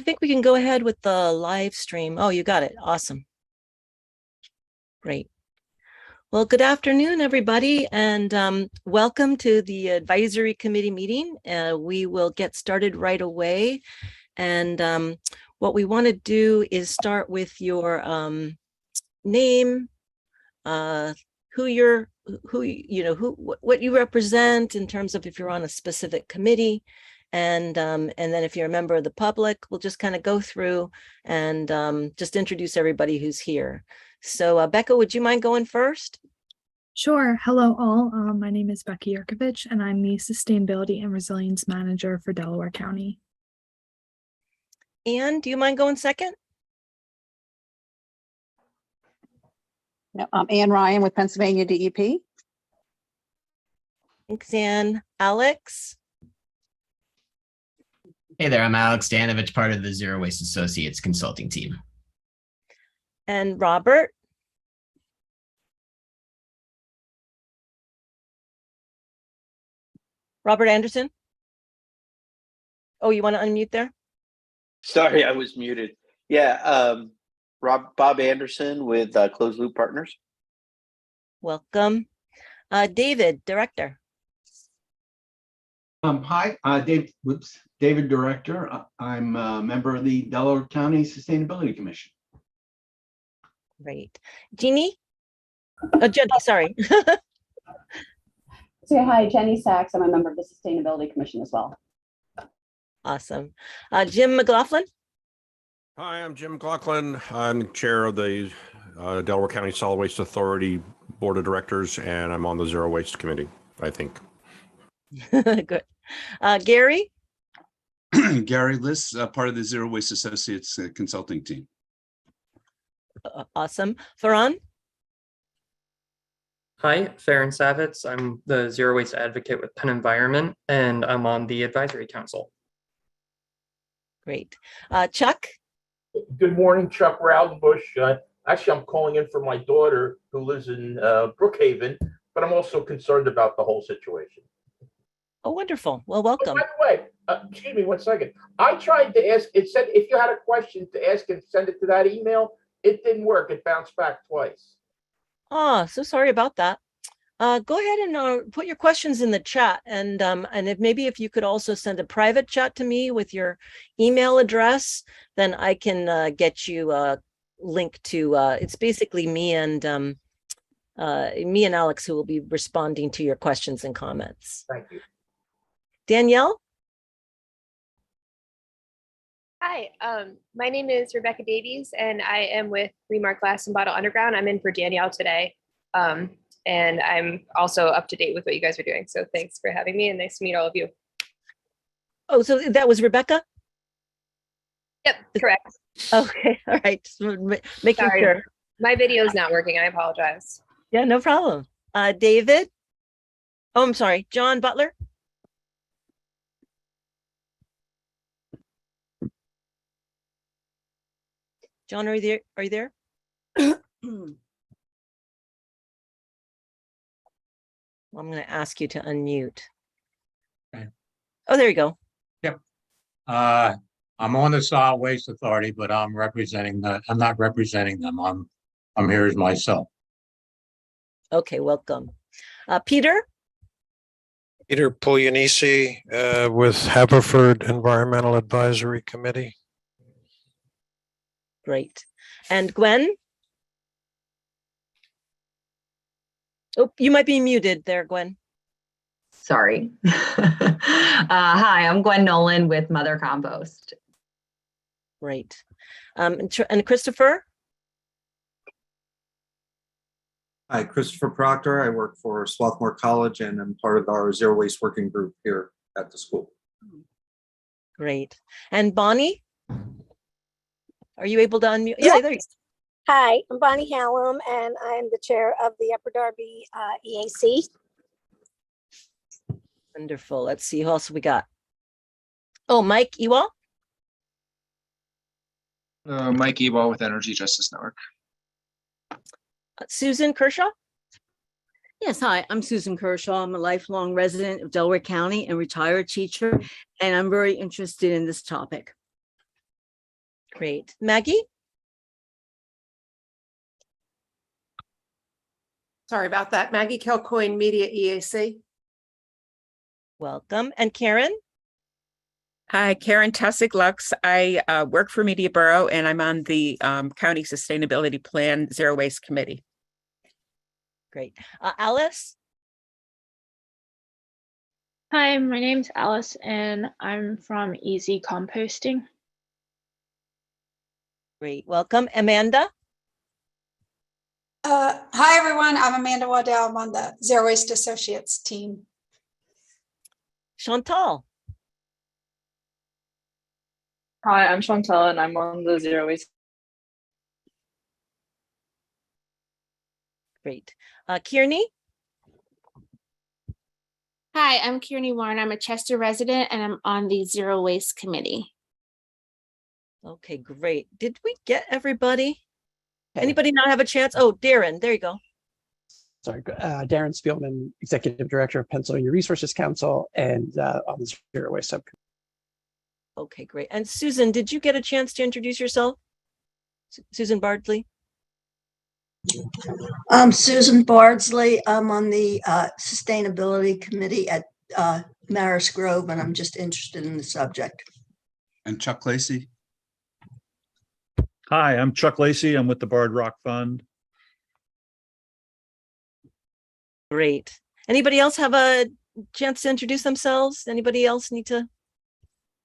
think we can go ahead with the live stream. Oh, you got it. Awesome. Great. Well, good afternoon, everybody, and welcome to the advisory committee meeting. We will get started right away. And what we want to do is start with your name, what you represent in terms of if you're on a specific committee. And then if you're a member of the public, we'll just kind of go through and just introduce everybody who's here. So Becca, would you mind going first? Sure. Hello, all. My name is Becky Yurkovich, and I'm the Sustainability and Resilience Manager for Delaware County. Anne, do you mind going second? No, I'm Ann Ryan with Pennsylvania DEP. Thanks, Anne. Alex? Hey there, I'm Alex Danovich, part of the Zero Waste Associates consulting team. And Robert? Robert Anderson? Oh, you want to unmute there? Sorry, I was muted. Yeah, Bob Anderson with Closed Loop Partners. Welcome. David, Director. Hi, David, Director. I'm a member of the Delaware County Sustainability Commission. Great. Jeannie? Jenny, sorry. So, hi, Jenny Sachs. I'm a member of the Sustainability Commission as well. Awesome. Jim McLaughlin? Hi, I'm Jim McLaughlin. I'm chair of the Delaware County Solid Waste Authority Board of Directors, and I'm on the Zero Waste Committee, I think. Good. Gary? Gary Liss, part of the Zero Waste Associates consulting team. Awesome. Farhan? Hi, Farron Savitz. I'm the Zero Waste Advocate with Penn Environment, and I'm on the Advisory Council. Great. Chuck? Good morning, Chuck Raudenbush. Actually, I'm calling in for my daughter who lives in Brookhaven, but I'm also concerned about the whole situation. Oh, wonderful. Well, welcome. Oh, by the way, excuse me 1 second. I tried to ask, it said if you had a question to ask and send it to that email, it didn't work. It bounced back twice. Oh, so sorry about that. Go ahead and put your questions in the chat, and if you could also send a private chat to me with your email address, then I can get you a link to. It's basically me and Alex who will be responding to your questions and comments. Thank you. Danielle? Hi, my name is Rebecca Davies, and I am with Remark Glass and Bottle Underground. I'm in for Danielle today, and I'm also up to date with what you guys are doing. So thanks for having me, and nice to meet all of you. Oh, so that was Rebecca? Yep, correct. Okay, all right. Just making sure. My video is not working. I apologize. Yeah, no problem. David? Oh, I'm sorry. John Butler? John, are you there? I'm going to ask you to unmute. Okay. Oh, there you go. Yep. I'm on the Solid Waste Authority, but I'm not representing them. I'm here as myself. Okay, welcome. Peter? Peter Puglianese with Haverford Environmental Advisory Committee. Great. And Gwen? Oh, you might be muted there, Gwen. Sorry. Hi, I'm Gwen Nolan with Mother Compost. Great. And Christopher? Hi, Christopher Proctor. I work for Swarthmore College and I'm part of our Zero Waste Working Group here at the school. Great. And Bonnie? Are you able to unmute? Yeah, there you go. Hi, I'm Bonnie Hallam, and I'm the chair of the Upper Darby EAC. Wonderful. Let's see who else we got. Oh, Mike Ewell? Mike Ewell with Energy Justice Network. Susan Kershaw? Yes, hi, I'm Susan Kershaw. I'm a lifelong resident of Delaware County and retired teacher, and I'm very interested in this topic. Great. Maggie? Sorry about that. Maggie Kilcoyne, Media EAC. Welcome. And Karen? Hi, Karen Tussick Lux. I work for Media Borough and I'm on the County Sustainability Plan Zero Waste Committee. Great. Alice? Hi, my name's Alice and I'm from Easy Composting. Great. Welcome. Amanda? Hi, everyone. I'm Amanda Waddell. I'm on the Zero Waste Associates team. Chantal? Hi, I'm Chantal and I'm on the Zero Waste. Great. Kearney? Hi, I'm Kearney Warren. I'm a Chester resident and I'm on the Zero Waste Committee. Okay, great. Did we get everybody? Anybody not have a chance? Oh, Darren, there you go. Sorry, Darren Spielman, Executive Director of Pennsylvania Resources Council and on the Zero Waste Subcommittee. Okay, great. And Susan, did you get a chance to introduce yourself? Susan Bardsley? I'm Susan Bardsley. I'm on the Sustainability Committee at Marist Grove, and I'm just interested in the subject. And Chuck Lacey. Hi, I'm Chuck Lacey. I'm with the Bard Rock Fund. Great. Anybody else have a chance to introduce themselves? Anybody else need to?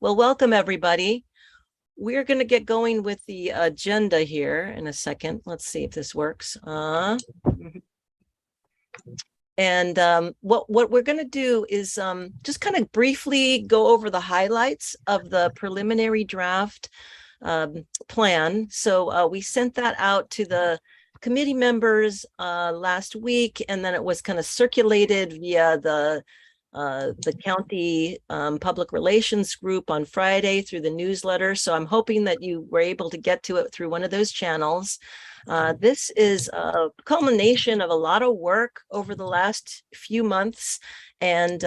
Well, welcome everybody. We're going to get going with the agenda here in a second. Let's see if this works. And what we're going to do is just kind of briefly go over the highlights of the preliminary draft plan. So we sent that out to the committee members last week, and then it was kind of circulated via the county public relations group on Friday through the newsletter. So I'm hoping that you were able to get to it through one of those channels. This is a culmination of a lot of work over the last few months, and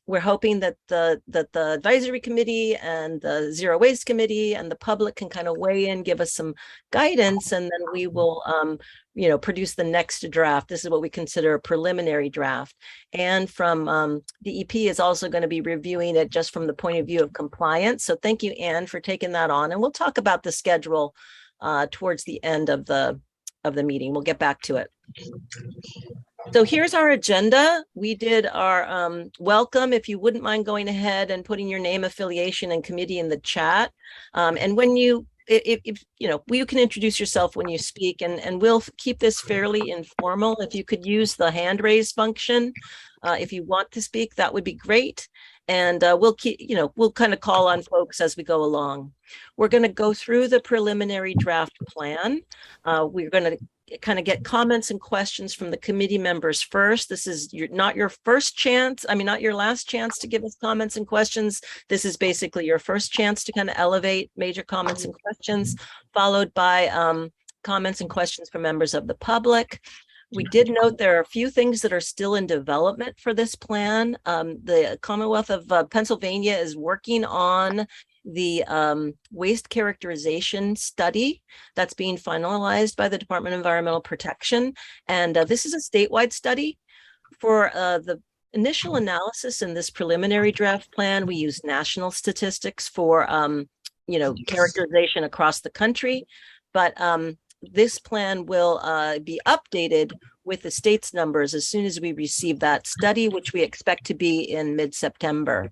we're hoping that the advisory committee and the Zero Waste Committee and the public can kind of weigh in, give us some guidance, and then we will produce the next draft. This is what we consider a preliminary draft. And from DEP is also going to be reviewing it just from the point of view of compliance. So thank you, Anne, for taking that on. And we'll talk about the schedule towards the end of the meeting. We'll get back to it. So here's our agenda. We did our welcome. If you wouldn't mind going ahead and putting your name, affiliation, and committee in the chat. And when you, if you can introduce yourself when you speak, and we'll keep this fairly informal. If you could use the hand raise function, if you want to speak, that would be great. And we'll kind of call on folks as we go along. We're going to go through the preliminary draft plan. We're going to kind of get comments and questions from the committee members first. This is not your first chance. I mean, not your last chance to give us comments and questions. This is basically your first chance to kind of elevate major comments and questions, followed by comments and questions from members of the public. We did note there are a few things that are still in development for this plan. The Commonwealth of Pennsylvania is working on the waste characterization study that's being finalized by the Department of Environmental Protection. And this is a statewide study. For the initial analysis in this preliminary draft plan, we use national statistics for, characterization across the country. But this plan will be updated with the state's numbers as soon as we receive that study, which we expect to be in mid-September.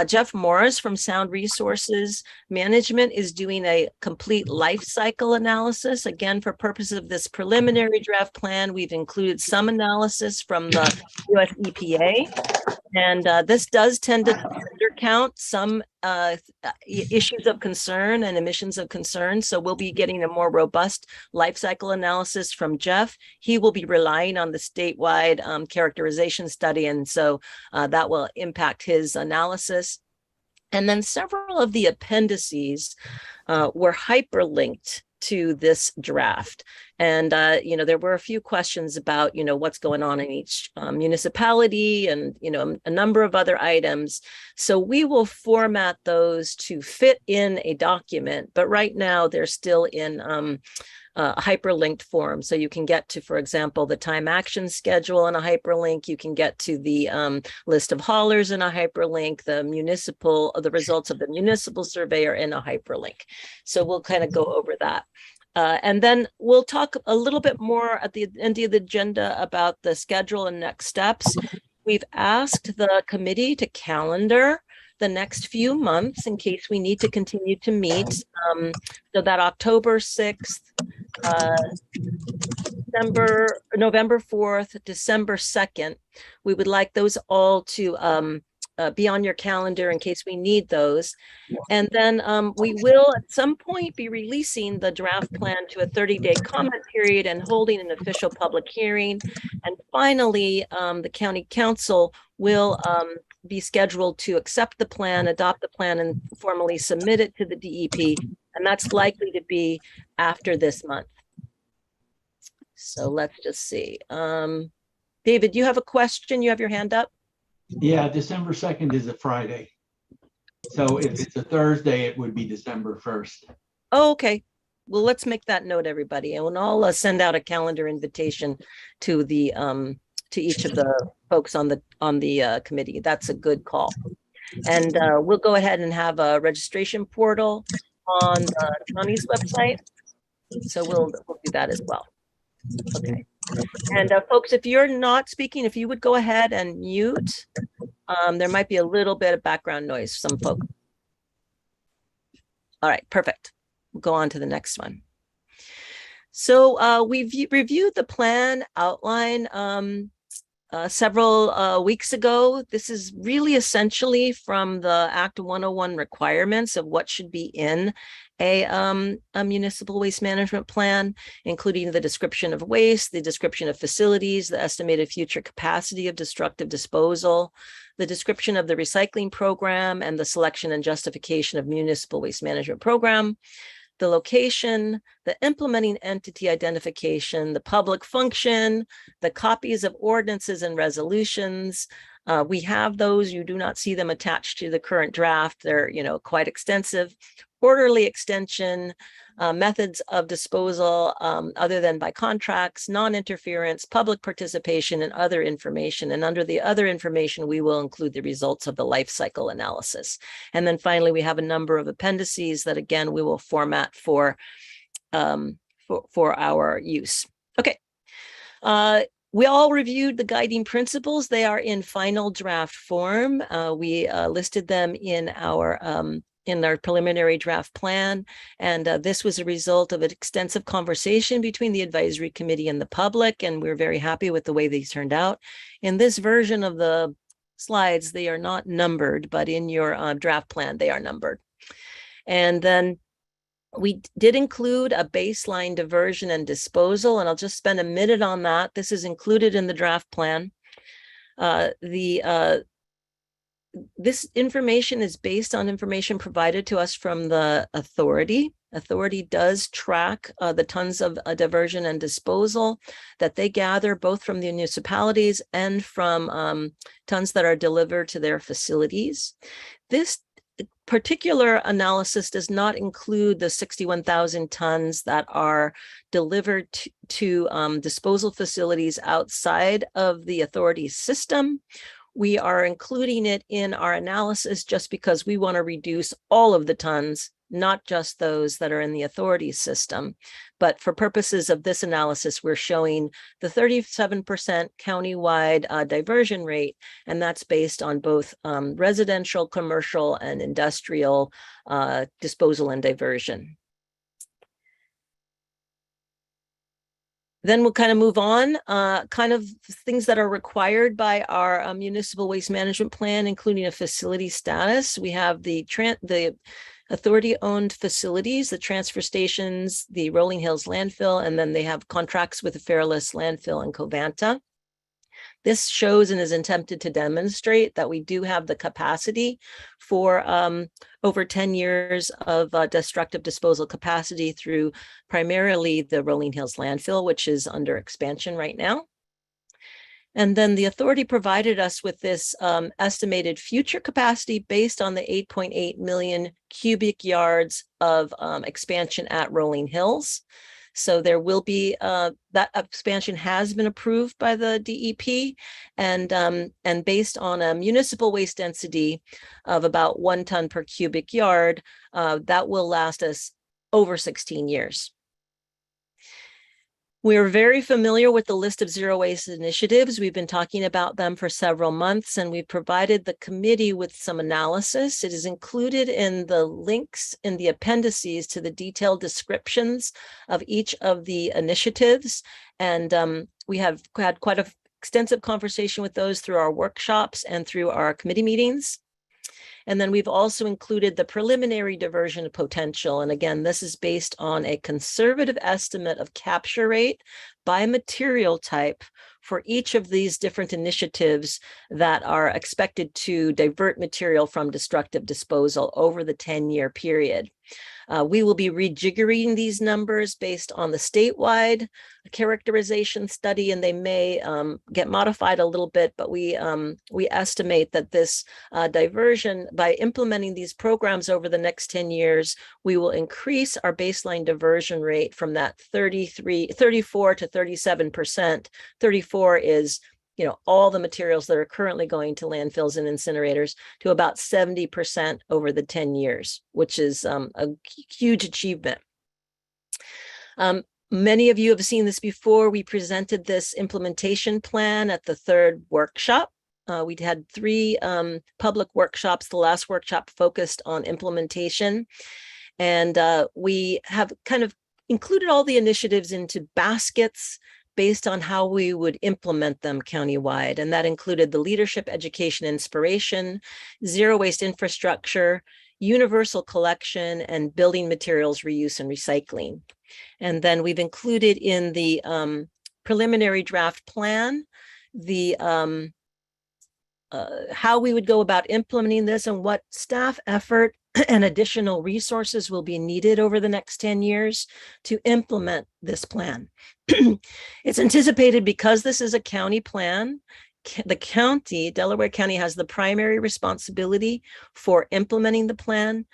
Jeff Morris from Sound Resources Management is doing a complete life cycle analysis. Again, for purposes of this preliminary draft plan, we've included some analysis from the US EPA. And this does tend to undercount some issues of concern and emissions of concern. So we'll be getting a more robust life cycle analysis from Jeff. He will be relying on the statewide characterization study. And so that will impact his analysis. And then several of the appendices were hyperlinked to this draft. And, there were a few questions about, what's going on in each municipality and, a number of other items. So we will format those to fit in a document, but right now they're still in hyperlinked form. So you can get to, for example, the time action schedule in a hyperlink. You can get to the list of haulers in a hyperlink, the results of the municipal survey are in a hyperlink. So we'll kind of go over that. And then we'll talk a little bit more at the end of the agenda about the schedule and next steps. We've asked the committee to calendar the next few months in case we need to continue to meet. So that October 6th, November 4th, December 2nd, we would like those all to be on your calendar in case we need those. And then we will at some point be releasing the draft plan to a 30-day comment period and holding an official public hearing. And finally, the county council will be scheduled to accept the plan, adopt the plan, and formally submit it to the DEP. And that's likely to be after this month. So let's just see. David, you have a question? You have your hand up? Yeah, December 2nd is a Friday. So if it's a Thursday, it would be December 1st. Oh, okay. Well, let's make that note, everybody. And I'll send out a calendar invitation to the to each of the folks on the committee. That's a good call. And we'll go ahead and have a registration portal on the county's website. So we'll do that as well. Okay. And folks, if you're not speaking, if you would go ahead and mute, there might be a little bit of background noise, some folks. All right, perfect. We'll go on to the next one. So we've reviewed the plan outline several weeks ago. This is really essentially from the Act 101 requirements of what should be in a municipal waste management plan, including the description of waste, the description of facilities, the estimated future capacity of destructive disposal, the description of the recycling program, and the selection and justification of municipal waste management program, the location, the implementing entity identification, the public function, the copies of ordinances and resolutions. We have those. You do not see them attached to the current draft. They're, quite extensive. Orderly extension, methods of disposal other than by contracts, non-interference, public participation, and other information. And under the other information, we will include the results of the life cycle analysis. And then finally, we have a number of appendices that, again, we will format for our use. Okay. We all reviewed the guiding principles. They are in final draft form. We listed them in our preliminary draft plan. And this was a result of an extensive conversation between the advisory committee and the public. And we're very happy with the way these turned out. In this version of the slides, they are not numbered, but in your draft plan, they are numbered. And then we did include a baseline diversion and disposal, and I'll just spend a minute on that. This is included in the draft plan. This information is based on information provided to us from the authority. Authority does track the tons of diversion and disposal that they gather both from the municipalities and from tons that are delivered to their facilities. This particular analysis does not include the 61,000 tons that are delivered to disposal facilities outside of the authority system. We are including it in our analysis just because we want to reduce all of the tons, not just those that are in the authority system. But for purposes of this analysis, we're showing the 37% countywide diversion rate, and that's based on both residential, commercial, and industrial disposal and diversion. Then we'll kind of move on, kind of things that are required by our municipal waste management plan, including a facility status. We have the authority-owned facilities, the transfer stations, the Rolling Hills landfill, and then they have contracts with the Fairless landfill and Covanta. This shows and is attempted to demonstrate that we do have the capacity for over 10 years of destructive disposal capacity through primarily the Rolling Hills landfill, which is under expansion right now. And then the authority provided us with this estimated future capacity based on the 8.8 million cubic yards of expansion at Rolling Hills. So there will be that expansion has been approved by the DEP, and based on a municipal waste density of about 1 ton per cubic yard, that will last us over 16 years. We're very familiar with the list of zero waste initiatives. We've been talking about them for several months, and we've provided the committee with some analysis. It is included in the links in the appendices to the detailed descriptions of each of the initiatives. And we have had quite an extensive conversation with those through our workshops and through our committee meetings. And then we've also included the preliminary diversion potential. And again, this is based on a conservative estimate of capture rate by material type for each of these different initiatives that are expected to divert material from destructive disposal over the 10-year period. We will be rejiggering these numbers based on the statewide characterization study, and they may get modified a little bit, but we estimate that this diversion, by implementing these programs over the next 10 years, we will increase our baseline diversion rate from that 34 to 37%. 34 is all the materials that are currently going to landfills and incinerators, to about 70% over the 10 years, which is a huge achievement. Many of you have seen this before. We presented this implementation plan at the third workshop. We had 3 public workshops. The last workshop focused on implementation. And we have kind of included all the initiatives into baskets based on how we would implement them countywide. And that included the leadership, education, inspiration, zero waste infrastructure, universal collection, and building materials reuse and recycling. And then we've included in the preliminary draft plan the how we would go about implementing this and what staff effort and additional resources will be needed over the next 10 years to implement this plan. It's anticipated, because this is a county plan, the county, Delaware County, has the primary responsibility for implementing the plan,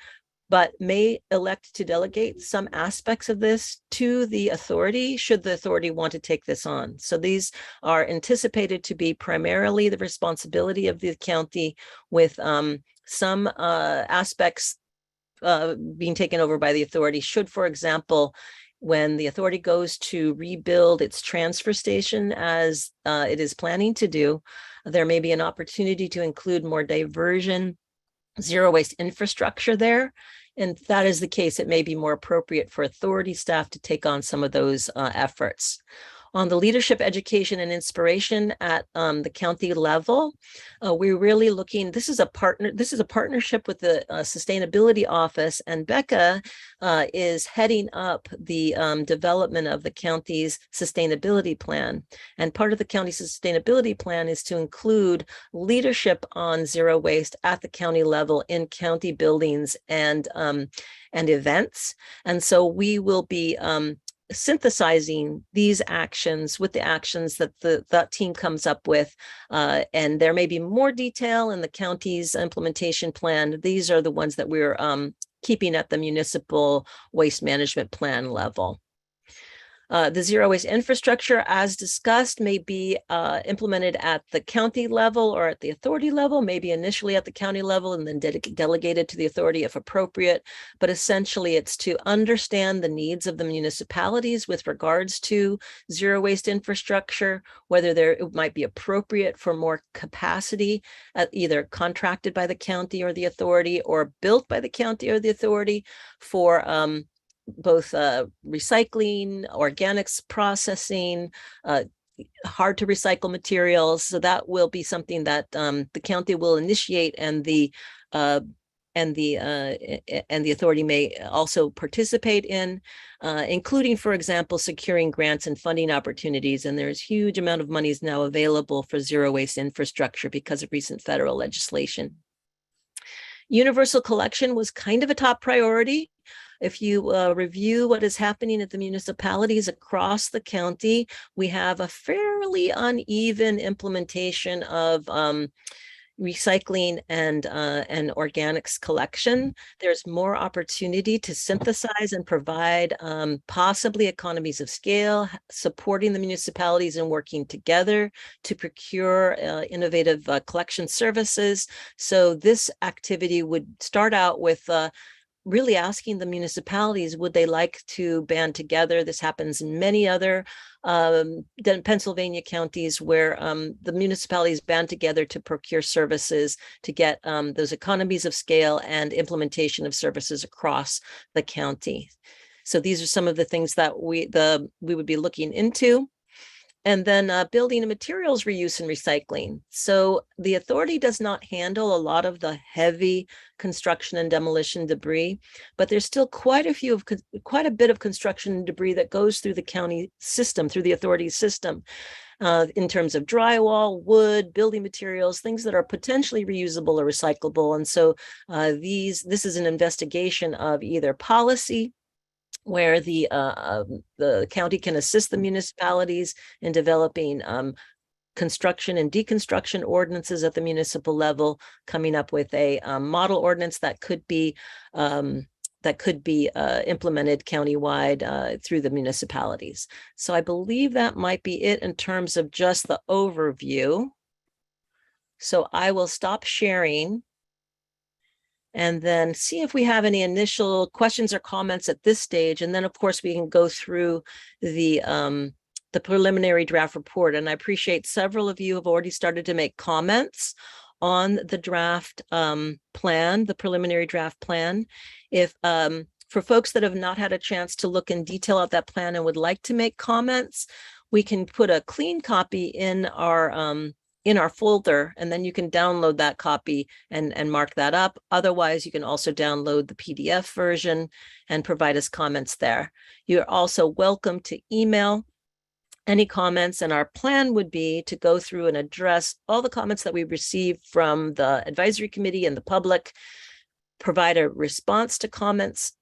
but may elect to delegate some aspects of this to the authority should the authority want to take this on. So these are anticipated to be primarily the responsibility of the county, with some aspects being taken over by the authority should, for example, when the authority goes to rebuild its transfer station, as it is planning to do, there may be an opportunity to include more diversion, zero waste infrastructure there. And if that is the case, it may be more appropriate for authority staff to take on some of those efforts. On the leadership, education, and inspiration at the county level, we're really looking, this is a partnership with the Sustainability Office, and Becca is heading up the development of the county's sustainability plan. And part of the county sustainability plan is to include leadership on zero waste at the county level in county buildings and events. And so we will be synthesizing these actions with the actions that that team comes up with, and there may be more detail in the county's implementation plan. These are the ones that we're keeping at the municipal waste management plan level. The zero waste infrastructure, as discussed, may be implemented at the county level or at the authority level, maybe initially at the county level and then delegated to the authority if appropriate. But essentially, it's to understand the needs of the municipalities with regards to zero waste infrastructure, whether it might be appropriate for more capacity, either contracted by the county or the authority, or built by the county or the authority for both recycling, organics processing, hard to recycle materials. So that will be something that the county will initiate, and the the authority may also participate in, including, for example, securing grants and funding opportunities. And there's huge amount of monies now available for zero waste infrastructure because of recent federal legislation. Universal collection was kind of a top priority. If you review what is happening at the municipalities across the county, we have a fairly uneven implementation of recycling and organics collection. There's more opportunity to synthesize and provide possibly economies of scale, supporting the municipalities and working together to procure innovative collection services. So this activity would start out with really asking the municipalities, would they like to band together? This happens in many other Pennsylvania counties where the municipalities band together to procure services to get those economies of scale and implementation of services across the county. So these are some of the things that we would be looking into. And then building and materials reuse and recycling. So the authority does not handle a lot of the heavy construction and demolition debris, but there's still quite a bit of construction debris that goes through the county system, through the authority system, in terms of drywall, wood, building materials, things that are potentially reusable or recyclable. And so this is an investigation of either policy, where the county can assist the municipalities in developing construction and deconstruction ordinances at the municipal level, coming up with a model ordinance that could be implemented countywide through the municipalities. So I believe that might be it in terms of just the overview. So I will stop sharing and then see if we have any initial questions or comments at this stage. And then, of course, we can go through the preliminary draft report. And I appreciate several of you have already started to make comments on the draft plan, the preliminary draft plan. If for folks that have not had a chance to look in detail at that plan and would like to make comments, we can put a clean copy in our folder, and then you can download that copy and mark that up. Otherwise, you can also download the PDF version and provide us comments there. You're also welcome to email any comments, and our plan would be to go through and address all the comments that we received from the advisory committee and the public, provide a response to comments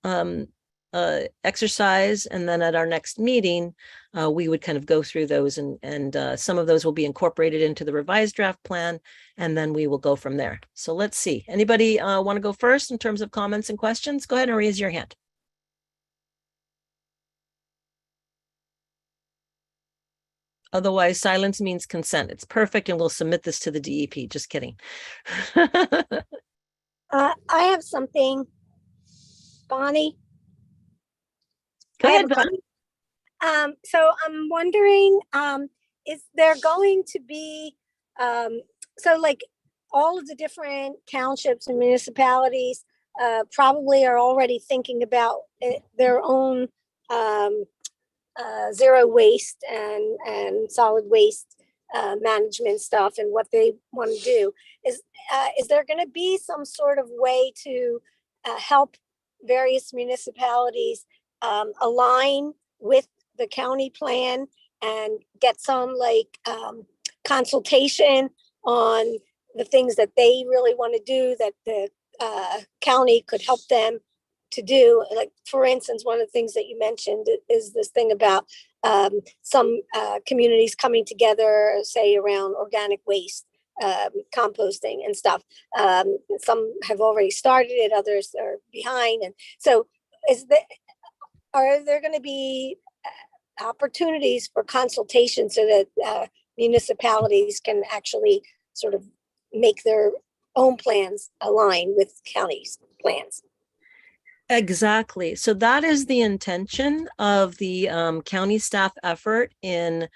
exercise, and then at our next meeting, we would kind of go through those, and some of those will be incorporated into the revised draft plan, and then we will go from there. So let's see. Anybody want to go first in terms of comments and questions? Go ahead and raise your hand. Otherwise, silence means consent. It's perfect, and we'll submit this to the DEP. Just kidding. I have something, Bonnie. Go ahead, Bonnie. So I'm wondering, is there going to be, so like all of the different townships and municipalities probably are already thinking about their own zero waste and solid waste management stuff and what they want to do. Is there going to be some sort of way to help various municipalities align with the county plan and get some consultation on the things that they really want to do that the county could help them to do? Like, for instance, one of the things that you mentioned is this thing about some communities coming together, say around organic waste, composting and stuff. Some have already started it, others are behind. And so are there going to be opportunities for consultation so that municipalities can actually sort of make their own plans align with county's plans? Exactly. So that is the intention of the county staff effort in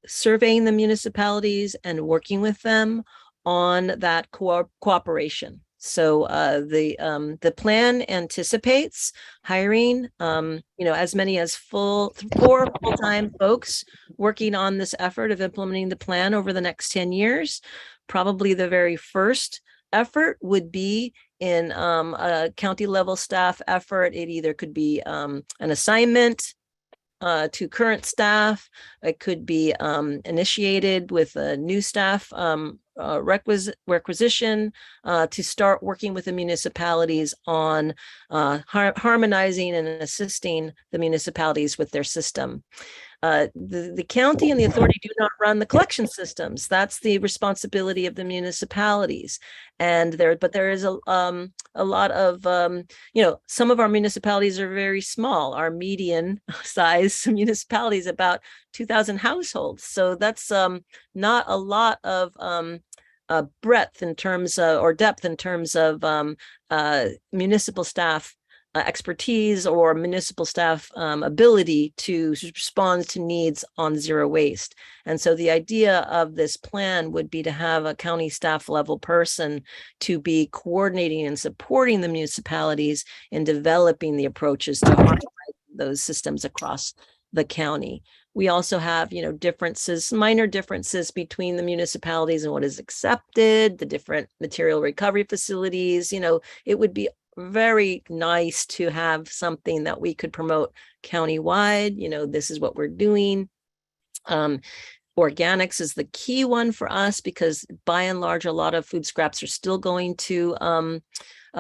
surveying the municipalities and working with them on that cooperation. So the plan anticipates hiring, as many as 4 full-time folks working on this effort of implementing the plan over the next 10 years. Probably the very first effort would be in a county level staff effort. It either could be an assignment to current staff. It could be initiated with a new staff requisition to start working with the municipalities on harmonizing and assisting the municipalities with their system. The county and the authority do not run the collection systems. That's the responsibility of the municipalities. And there is a lot of, some of our municipalities are very small. Our median size municipality is about 2,000 households. So that's not a lot of breadth in terms of, or depth in terms of municipal staff expertise or municipal staff ability to respond to needs on zero waste. And so the idea of this plan would be to have a county staff level person to be coordinating and supporting the municipalities in developing the approaches to harmonize those systems across the county. We also have, differences, minor differences between the municipalities and what is accepted, the different material recovery facilities. It would be very nice to have something that we could promote countywide. This is what we're doing. Organics is the key one for us because by and large, a lot of food scraps are still going to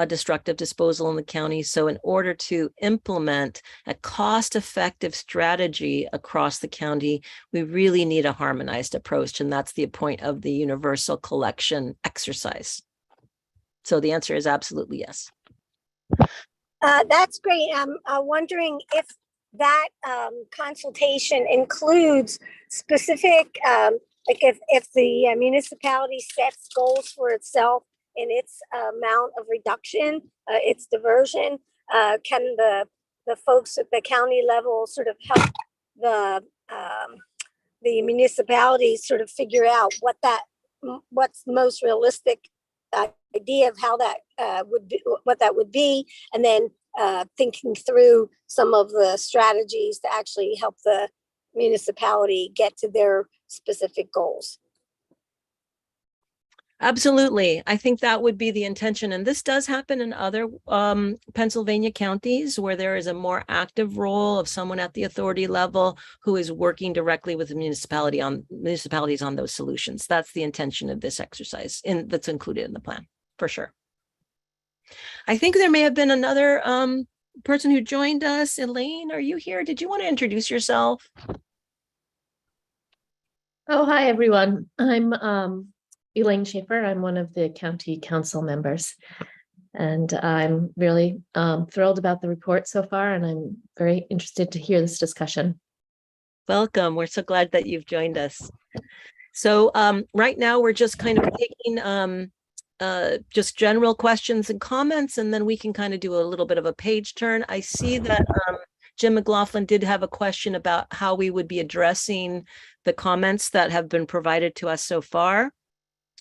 destructive disposal in the county. So in order to implement a cost-effective strategy across the county, we really need a harmonized approach. And that's the point of the universal collection exercise. So the answer is absolutely yes. That's great. I'm wondering if that consultation includes specific, like if the municipality sets goals for itself in its amount of reduction, its diversion, can the folks at the county level sort of help the municipalities sort of figure out what's most realistic idea of how that would be, what that would be, and then thinking through some of the strategies to actually help the municipality get to their specific goals. Absolutely. I think that would be the intention. And this does happen in other Pennsylvania counties where there is a more active role of someone at the authority level who is working directly with the municipalities on those solutions. That's the intention of this exercise that's included in the plan, for sure. I think there may have been another person who joined us. Elaine, are you here? Did you want to introduce yourself? Oh, hi, everyone. I'm Elaine Schaefer. I'm one of the county council members, and I'm really thrilled about the report so far, and I'm very interested to hear this discussion. Welcome. We're so glad that you've joined us. So right now we're just kind of taking just general questions and comments, and then we can kind of do a little bit of a page turn. I see that Jim McLaughlin did have a question about how we would be addressing the comments that have been provided to us so far.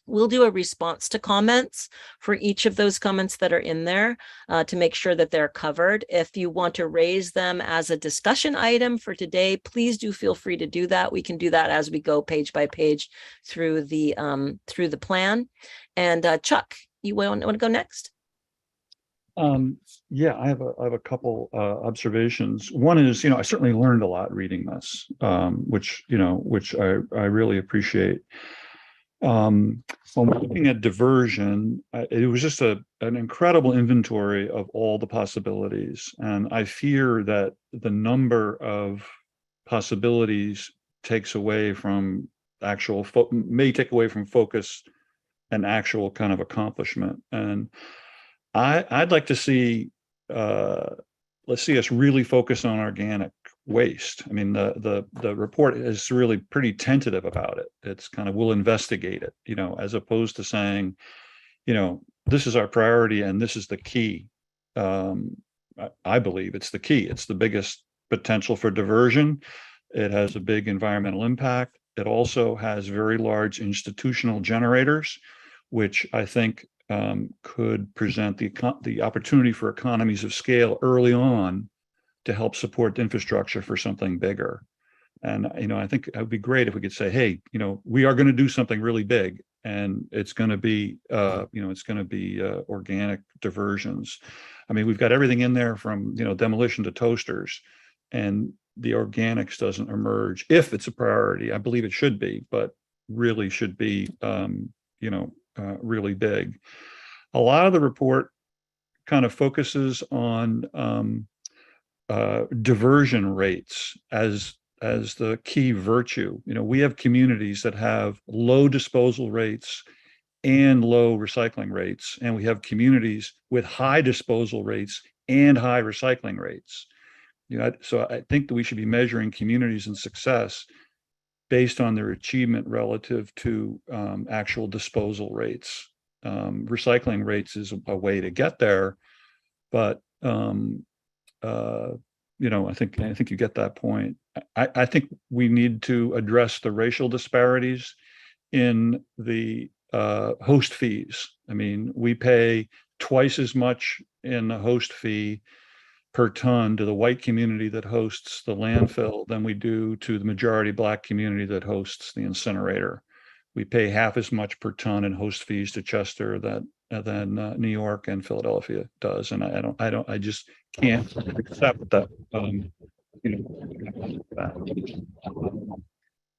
We'll do a response to comments for each of those comments that are in there to make sure that they're covered. If you want to raise them as a discussion item for today, please do feel free to do that. We can do that as we go page by page through the plan. And Chuck, you want to go next? Yeah, I have a couple observations. One is, I certainly learned a lot reading this, which I really appreciate. When we're looking at diversion, it was just an incredible inventory of all the possibilities. And I fear that the number of possibilities takes away from may take away from focus and actual kind of accomplishment. And I'd like to see, let's see us really focus on organic waste. I mean, the report is really pretty tentative about it. It's kind of, we'll investigate it, as opposed to saying, this is our priority and this is the key. I believe it's the key. It's the biggest potential for diversion. It has a big environmental impact. It also has very large institutional generators, which I think could present the opportunity for economies of scale early on to help support the infrastructure for something bigger. And, I think it would be great if we could say, hey, we are going to do something really big and it's going to be, it's going to be organic diversions. I mean, we've got everything in there from, demolition to toasters, and the organics doesn't emerge if it's a priority. I believe it should be, but really should be, really big. A lot of the report kind of focuses on diversion rates as the key virtue. We have communities that have low disposal rates and low recycling rates, and we have communities with high disposal rates and high recycling rates. So I think that we should be measuring communities and success based on their achievement relative to actual disposal rates. Recycling rates is a way to get there, but I think you get that point. I think we need to address the racial disparities in the host fees. I mean, we pay twice as much in the host fee per ton to the white community that hosts the landfill than we do to the majority Black community that hosts the incinerator. We pay half as much per ton in host fees to Chester than New York and Philadelphia does, and I just can't accept that.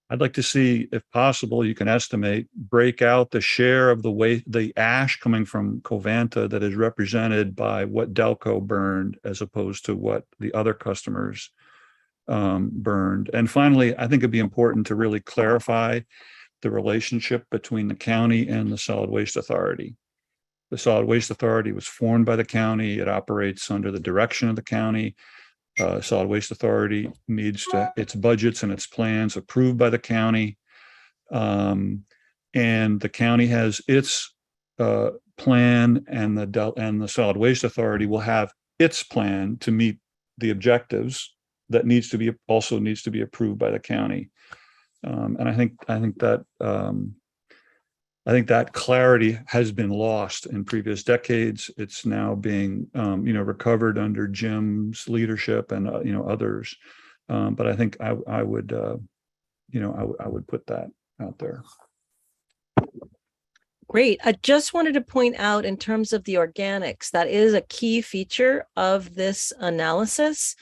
I'd like to see, if possible, you can estimate, break out the share of the ash coming from Covanta that is represented by what Delco burned as opposed to what the other customers burned. And finally, I think it'd be important to really clarify the relationship between the county and the Solid Waste Authority. The Solid Waste Authority was formed by the county. It operates under the direction of the county. Solid Waste Authority needs its budgets and its plans approved by the county. And the county has its plan, and the Solid Waste Authority will have its plan to meet the objectives that also needs to be approved by the county. And I think that clarity has been lost in previous decades. It's now being, recovered under Jim's leadership and others. But I think I would put that out there. Great. I just wanted to point out, in terms of the organics, that is a key feature of this analysis.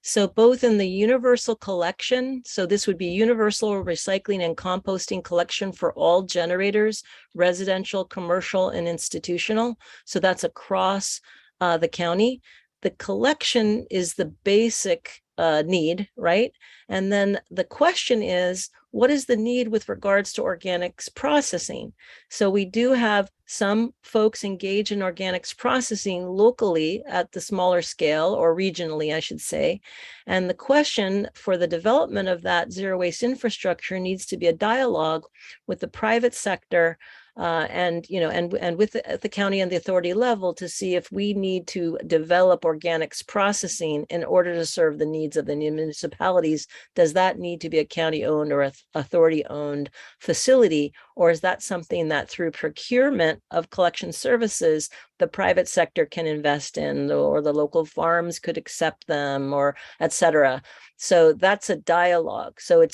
So both in the universal collection, so this would be universal recycling and composting collection for all generators, residential, commercial, and institutional. So that's across the county. The collection is the basic need, right? And then the question is, what is the need with regards to organics processing? So we do have some folks engage in organics processing locally at the smaller scale, or regionally, I should say. And the question for the development of that zero waste infrastructure needs to be a dialogue with the private sector and with the county and the authority level, to see if we need to develop organics processing in order to serve the needs of the municipalities. Does that need to be a county-owned or authority-owned facility, or is that something that through procurement of collection services the private sector can invest in, or the local farms could accept them, or et cetera? So that's a dialogue. So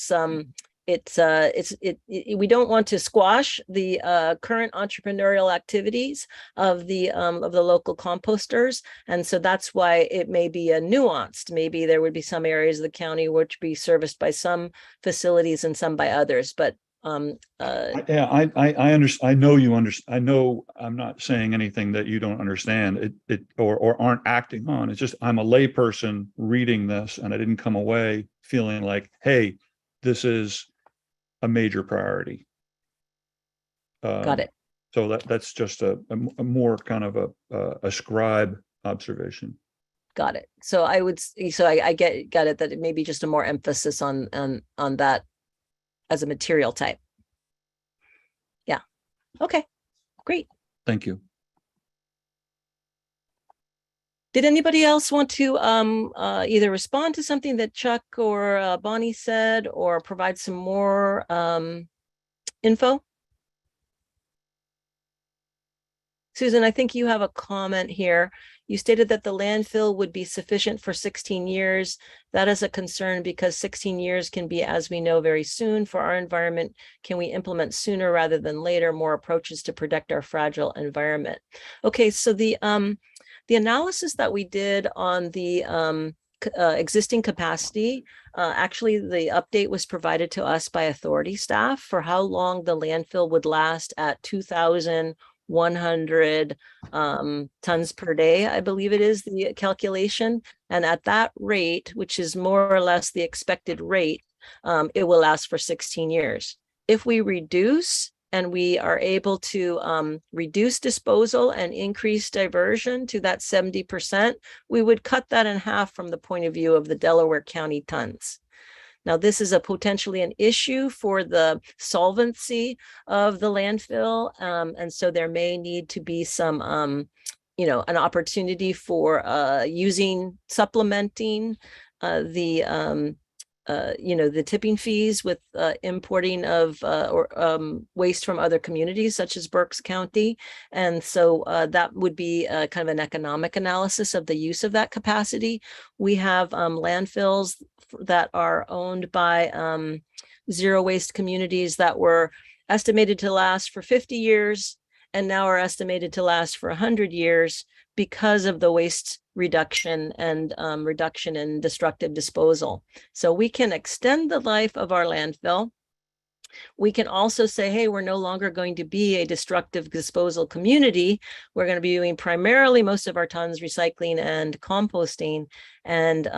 we don't want to squash the current entrepreneurial activities of the local composters, and so that's why it may be nuanced. Maybe there would be some areas of the county which be serviced by some facilities and some by others. But I understand. I know you understand. I know I'm not saying anything that you don't understand or aren't acting on. It's just I'm a layperson reading this, and I didn't come away feeling like, hey, this is a major priority. Got it. So that's just a more kind of a scribe observation. Got it. So I got it, that it may be just a more emphasis on that as a material type. Yeah. Okay, great. Thank you. Did anybody else want to either respond to something that Chuck or Bonnie said, or provide some more info? Susan, I think you have a comment here. You stated that the landfill would be sufficient for 16 years. That is a concern because 16 years can be, as we know, very soon for our environment. Can we implement sooner rather than later more approaches to protect our fragile environment? Okay, so the analysis that we did on the existing capacity, actually the update was provided to us by authority staff for how long the landfill would last at 2,100 tons per day, I believe it is the calculation. And at that rate, which is more or less the expected rate, it will last for 16 years. If we reduce and we are able to reduce disposal and increase diversion to that 70%, we would cut that in half from the point of view of the Delaware County tons. Now, this is a potentially an issue for the solvency of the landfill. And so there may need to be some, an opportunity for supplementing the tipping fees with importing of waste from other communities such as Berks County. And so that would be kind of an economic analysis of the use of that capacity. We have landfills that are owned by zero waste communities that were estimated to last for 50 years and now are estimated to last for 100 years because of the waste reduction and reduction in destructive disposal. So we can extend the life of our landfill. We can also say, hey, we're no longer going to be a destructive disposal community. We're going to be doing primarily most of our tons recycling and composting and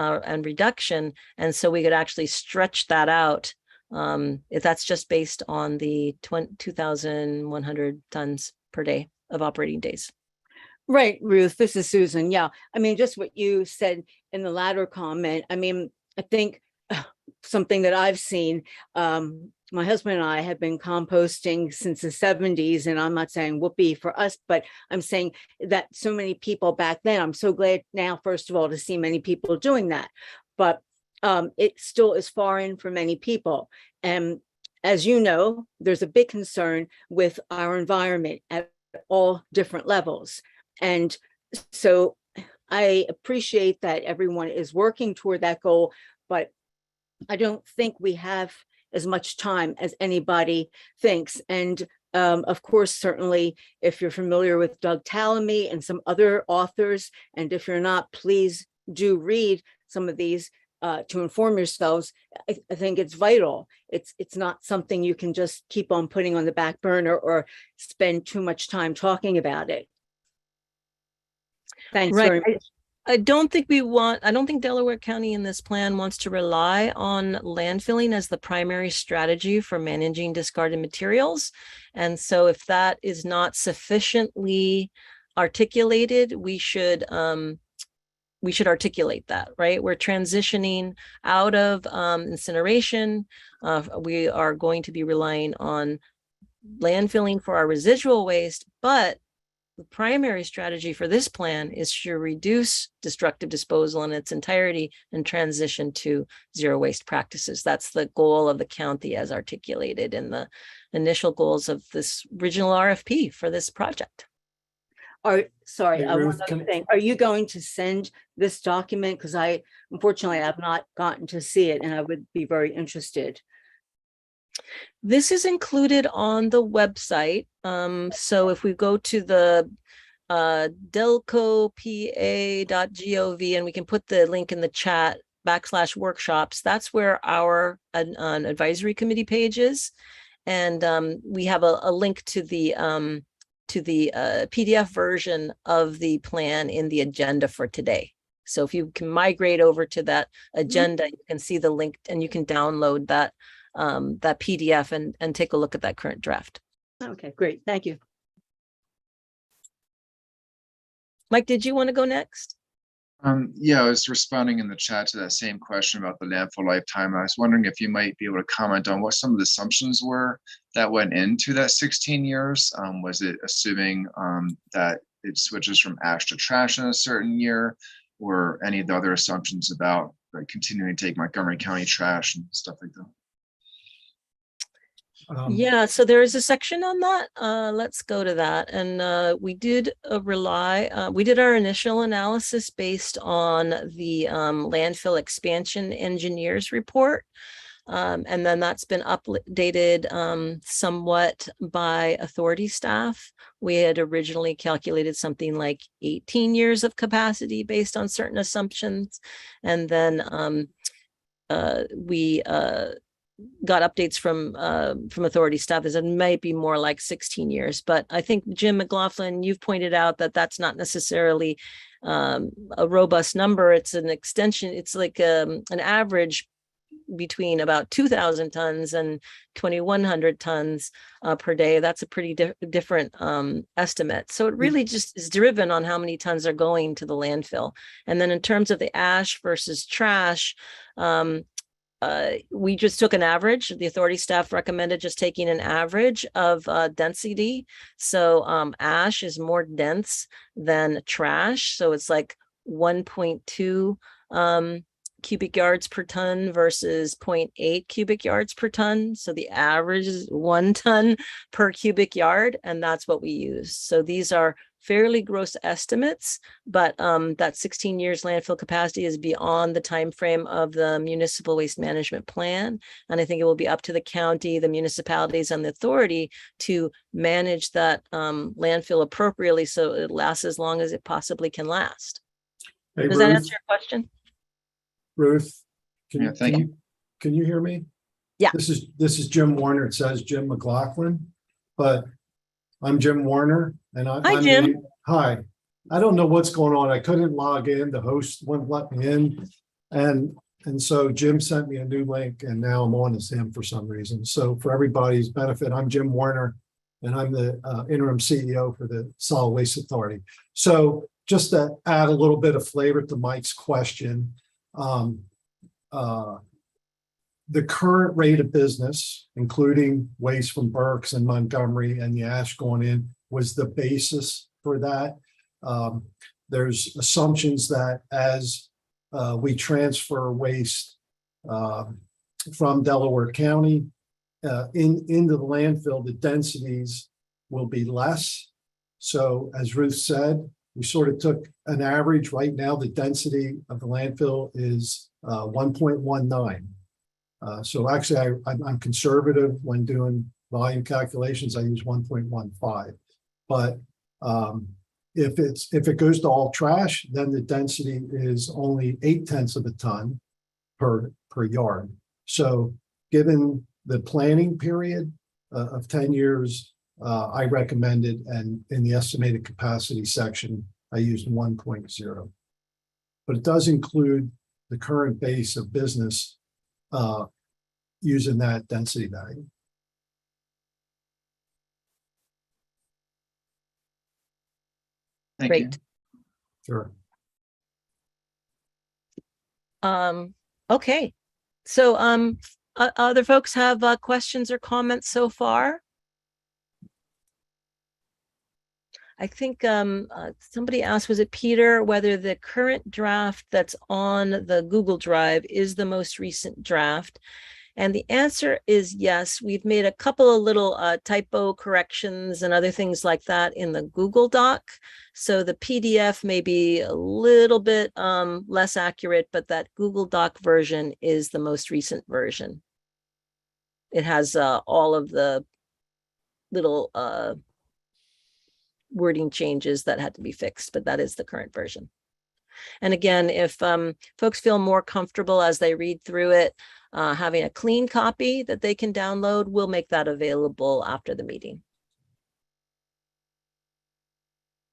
reduction. And so we could actually stretch that out if that's just based on the 2,100 tons per day of operating days. Right, Ruth, this is Susan. Yeah, I mean, just what you said in the latter comment. I mean, I think something that I've seen, my husband and I have been composting since the 70s, and I'm not saying whoopee for us, but I'm saying that so many people back then, I'm so glad now, first of all, to see many people doing that, but it still is foreign for many people. And as you know, there's a big concern with our environment at all different levels. And so I appreciate that everyone is working toward that goal, but I don't think we have as much time as anybody thinks. And of course, certainly, if you're familiar with Doug Tallamy and some other authors, and if you're not, please do read some of these to inform yourselves. I think it's vital. It's not something you can just keep on putting on the back burner or spend too much time talking about it. Thanks very much. I don't think Delaware County in this plan wants to rely on landfilling as the primary strategy for managing discarded materials. And so if that is not sufficiently articulated, we should articulate that, right? We're transitioning out of incineration. We are going to be relying on landfilling for our residual waste, but the primary strategy for this plan is to reduce destructive disposal in its entirety and transition to zero waste practices. That's the goal of the county as articulated in the initial goals of this original RFP for this project. Sorry, Hey, Ruth, one other thing. Are you going to send this document? Because unfortunately, I have not gotten to see it, and I would be very interested. This is included on the website. So if we go to the delcopa.gov, and we can put the link in the chat /workshops, that's where our advisory committee page is. And we have a link to the PDF version of the plan in the agenda for today. So if you can migrate over to that agenda, you can see the link and you can download that PDF and take a look at that current draft. Okay, great. Thank you. Mike, did you want to go next? Yeah, I was responding in the chat to that same question about the landfill lifetime. I was wondering if you might be able to comment on what some of the assumptions were that went into that 16 years. Was it assuming that it switches from ash to trash in a certain year, or any of the other assumptions about continuing to take Montgomery County trash and stuff like that? Yeah, so there is a section on that. Let's go to that. And we did we did our initial analysis based on the landfill expansion engineers report. And then that's been updated somewhat by authority staff. We had originally calculated something like 18 years of capacity based on certain assumptions. And then we got updates from authority staff is it might be more like 16 years. But I think Jim McLaughlin, you've pointed out that that's not necessarily a robust number. It's an extension. It's like an average between about 2,000 tons and 2,100 tons per day. That's a pretty different estimate. So it really just is driven on how many tons are going to the landfill. And then in terms of the ash versus trash, we just took an average. The authority staff recommended just taking an average of density. So ash is more dense than trash. So it's like 1.2 cubic yards per ton versus 0.8 cubic yards per ton. So the average is 1 ton per cubic yard, and that's what we use. So these are fairly gross estimates, but that 16 years landfill capacity is beyond the time frame of the municipal waste management plan. And I think it will be up to the county, the municipalities, and the authority to manage that landfill appropriately so it lasts as long as it possibly can last. Hey, Does that answer your question? Ruth, thank you. Can you hear me? Yeah. This is Jim Warner. It says Jim McLaughlin, but I'm Jim Warner, and Hi, Jim. Hi. I don't know what's going on. I couldn't log in. The host wouldn't let me in, and so Jim sent me a new link, and now I'm on as him for some reason. So for everybody's benefit, I'm Jim Warner, and I'm the interim CEO for the Solid Waste Authority. So just to add a little bit of flavor to Mike's question. The current rate of business, including waste from Berks and Montgomery and the ash going in, was the basis for that. There's assumptions that as we transfer waste from Delaware County into the landfill, the densities will be less. So as Ruth said, we sort of took an average. Right now, the density of the landfill is 1.19. So actually, I'm conservative when doing volume calculations. I use 1.15. But if it goes to all trash, then the density is only 0.8 of a ton per yard. So given the planning period of 10 years, I recommended, and in the estimated capacity section, I used 1.0. But it does include the current base of business using that density value. Thank you. Sure. Okay. So other folks have questions or comments so far? I think somebody asked, was it Peter, whether the current draft that's on the Google Drive is the most recent draft? And the answer is yes. We've made a couple of little typo corrections and other things like that in the Google Doc. So the PDF may be a little bit less accurate, but that Google Doc version is the most recent version. It has all of the little wording changes that had to be fixed, but that is the current version. And again, if folks feel more comfortable as they read through it, having a clean copy that they can download, we'll make that available after the meeting.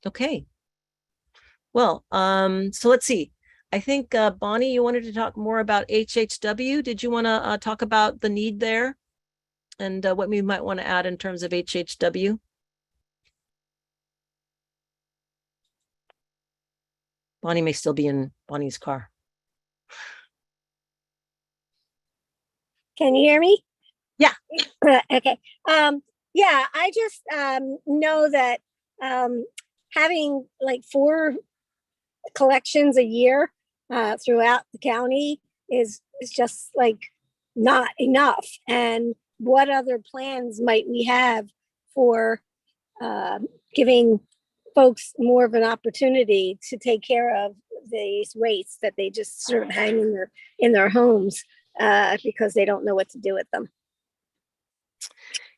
Okay. Well, so let's see. I think Bonnie, you wanted to talk more about HHW. Did you want to talk about the need there and what we might want to add in terms of HHW? Bonnie may still be in Bonnie's car. Can you hear me? Yeah. Okay. Yeah, I just know that having like 4 collections a year throughout the county is just like not enough. And what other plans might we have for giving folks more of an opportunity to take care of these wastes that they just sort of hang in their homes because they don't know what to do with them.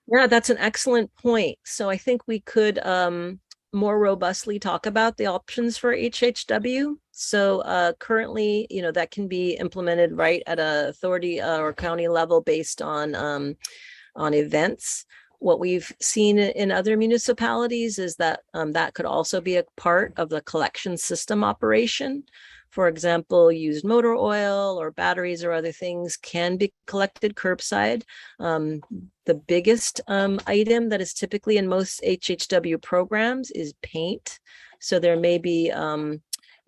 Yeah, that's an excellent point. So I think we could more robustly talk about the options for HHW. So currently, that can be implemented right at a authority or county level based on events. What we've seen in other municipalities is that that could also be a part of the collection system operation. For example, used motor oil or batteries or other things can be collected curbside. The biggest item that is typically in most HHW programs is paint. So there may be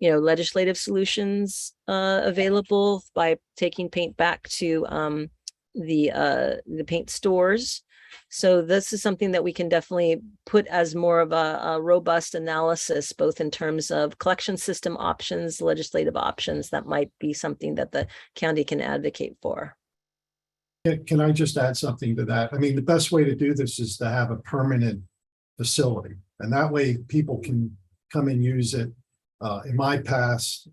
legislative solutions available by taking paint back to the paint stores. So this is something that we can definitely put as more of a robust analysis, both in terms of collection system options, legislative options. That might be something that the county can advocate for. Can I just add something to that? I mean, the best way to do this is to have a permanent facility, and that way people can come and use it. In my past,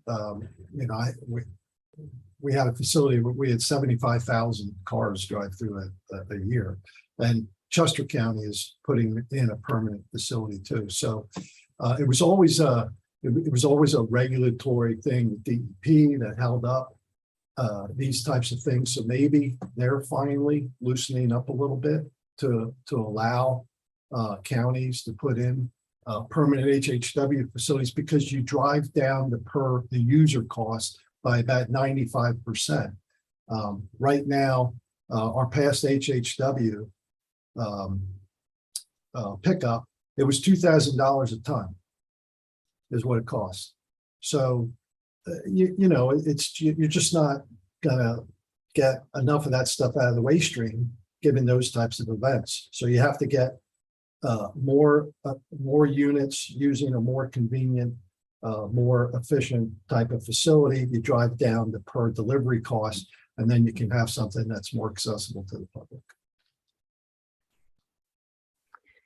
we had a facility where we had 75,000 cars drive through a year. And Chester County is putting in a permanent facility too. So it was always a regulatory thing, DEP, that held up these types of things. So maybe they're finally loosening up a little bit to allow counties to put in permanent HHW facilities, because you drive down the user cost by about 95%. Right now, our past HHW pickup, it was $2,000 a ton is what it costs. So you're just not gonna get enough of that stuff out of the waste stream given those types of events. So you have to get more units using a more convenient, more efficient type of facility. You drive down the per delivery cost, and then you can have something that's more accessible to the public.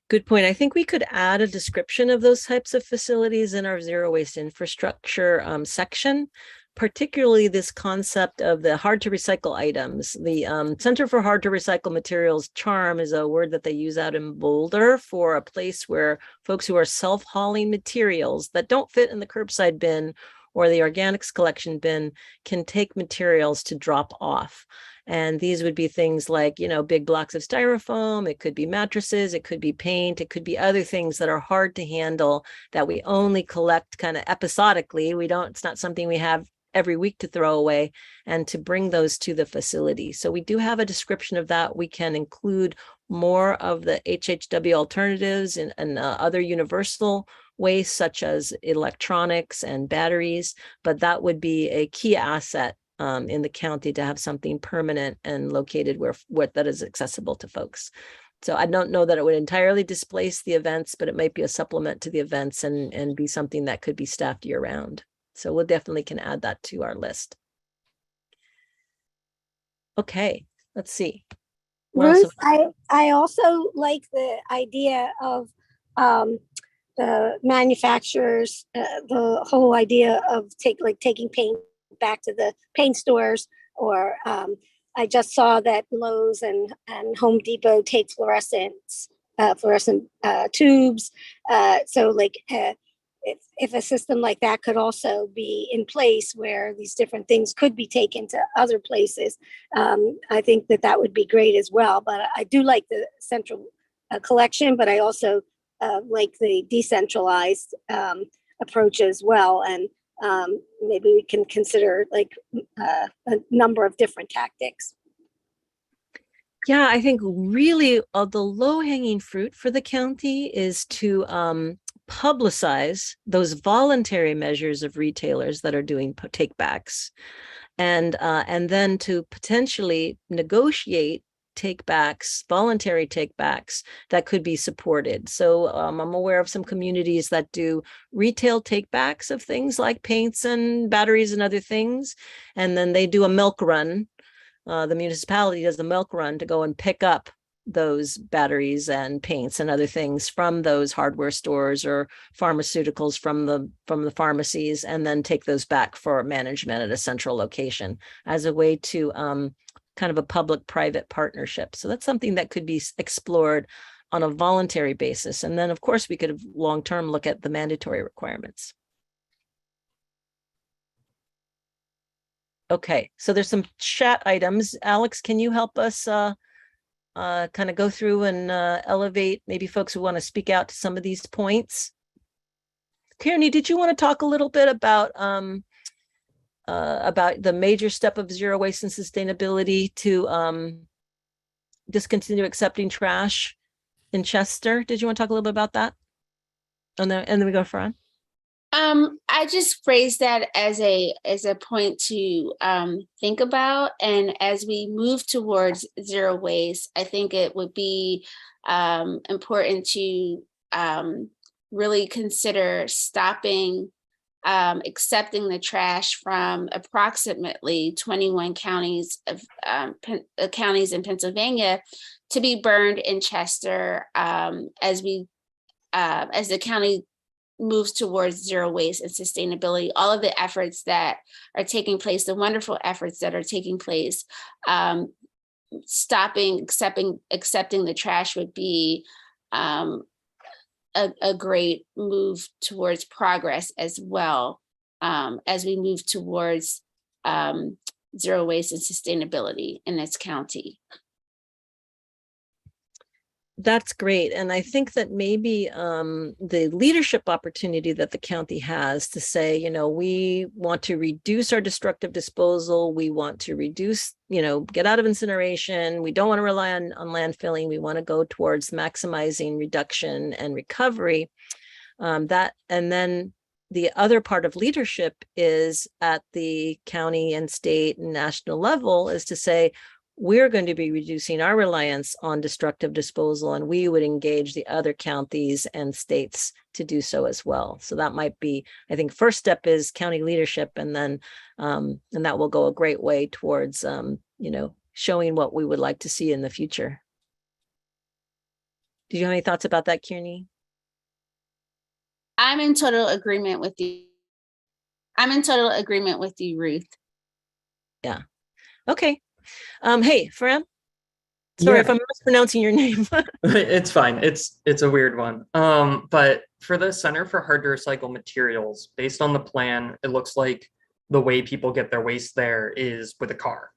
Good point. I think we could add a description of those types of facilities in our zero waste infrastructure section, particularly this concept of the hard to recycle items. The Center for Hard to Recycle Materials, CHARM, is a word that they use out in Boulder for a place where folks who are self-hauling materials that don't fit in the curbside bin or the organics collection bin can take materials to drop off. And these would be things like, big blocks of styrofoam. It could be mattresses. It could be paint. It could be other things that are hard to handle that we only collect kind of episodically. It's not something we have every week to throw away, and to bring those to the facility. So we do have a description of that. We can include more of the HHW alternatives and other universal waste, such as electronics and batteries, but that would be a key asset in the county to have something permanent and located where that is accessible to folks. So I don't know that it would entirely displace the events, but it might be a supplement to the events and be something that could be staffed year round. So we'll definitely can add that to our list. Okay, let's see. Ruth, I also like the idea of the manufacturers, the whole idea of taking paint back to the paint stores, or I just saw that Lowe's and Home Depot take fluorescent tubes. So if a system like that could also be in place where these different things could be taken to other places, I think that would be great as well. But I do like the central collection, but I also like the decentralized approach as well. And maybe we can consider a number of different tactics. Yeah, I think really the low-hanging fruit for the county is to publicize those voluntary measures of retailers that are doing take-backs, and then to potentially negotiate take-backs, voluntary take-backs that could be supported. So I'm aware of some communities that do retail take-backs of things like paints and batteries and other things, and then they do a milk run the municipality does the milk run to go and pick up those batteries and paints and other things from those hardware stores or pharmaceuticals from the pharmacies, and then take those back for management at a central location as a way to kind of a public-private partnership. So that's something that could be explored on a voluntary basis. And then, of course, we could long-term look at the mandatory requirements. Okay, so there's some chat items. Alex, can you help us kind of go through and elevate maybe folks who want to speak out to some of these points? Kearney, did you want to talk a little bit about the major step of zero waste and sustainability to discontinue accepting trash in Chester? Did you want to talk a little bit about that? And then we go for on. I just phrased that as a point to think about, and as we move towards zero waste, I think it would be important to really consider stopping accepting the trash from approximately 21 counties of counties in Pennsylvania to be burned in Chester as the county moves towards zero waste and sustainability. All of the efforts that are taking place, the wonderful efforts that are taking place, stopping accepting the trash would be a great move towards progress as well, as we move towards zero waste and sustainability in this county. That's great. And I think that maybe the leadership opportunity that the county has to say, you know, we want to reduce our destructive disposal. We want to reduce, you know, get out of incineration. We don't want to rely on landfilling. We want to go towards maximizing reduction and recovery. And then the other part of leadership is at the county and state and national level is to say, we're going to be reducing our reliance on destructive disposal, and we would engage the other counties and states to do so as well. So that might be, I think, first step is county leadership, and then and that will go a great way towards you know, showing what we would like to see in the future. Do you have any thoughts about that, Kearney? I'm in total agreement with you. Ruth. Yeah. Okay. Hey, Fran. Sorry if I'm mispronouncing your name. It's fine. It's a weird one. But for the Center for Hard to Recycle Materials, based on the plan, it looks like the way people get their waste there is with a car.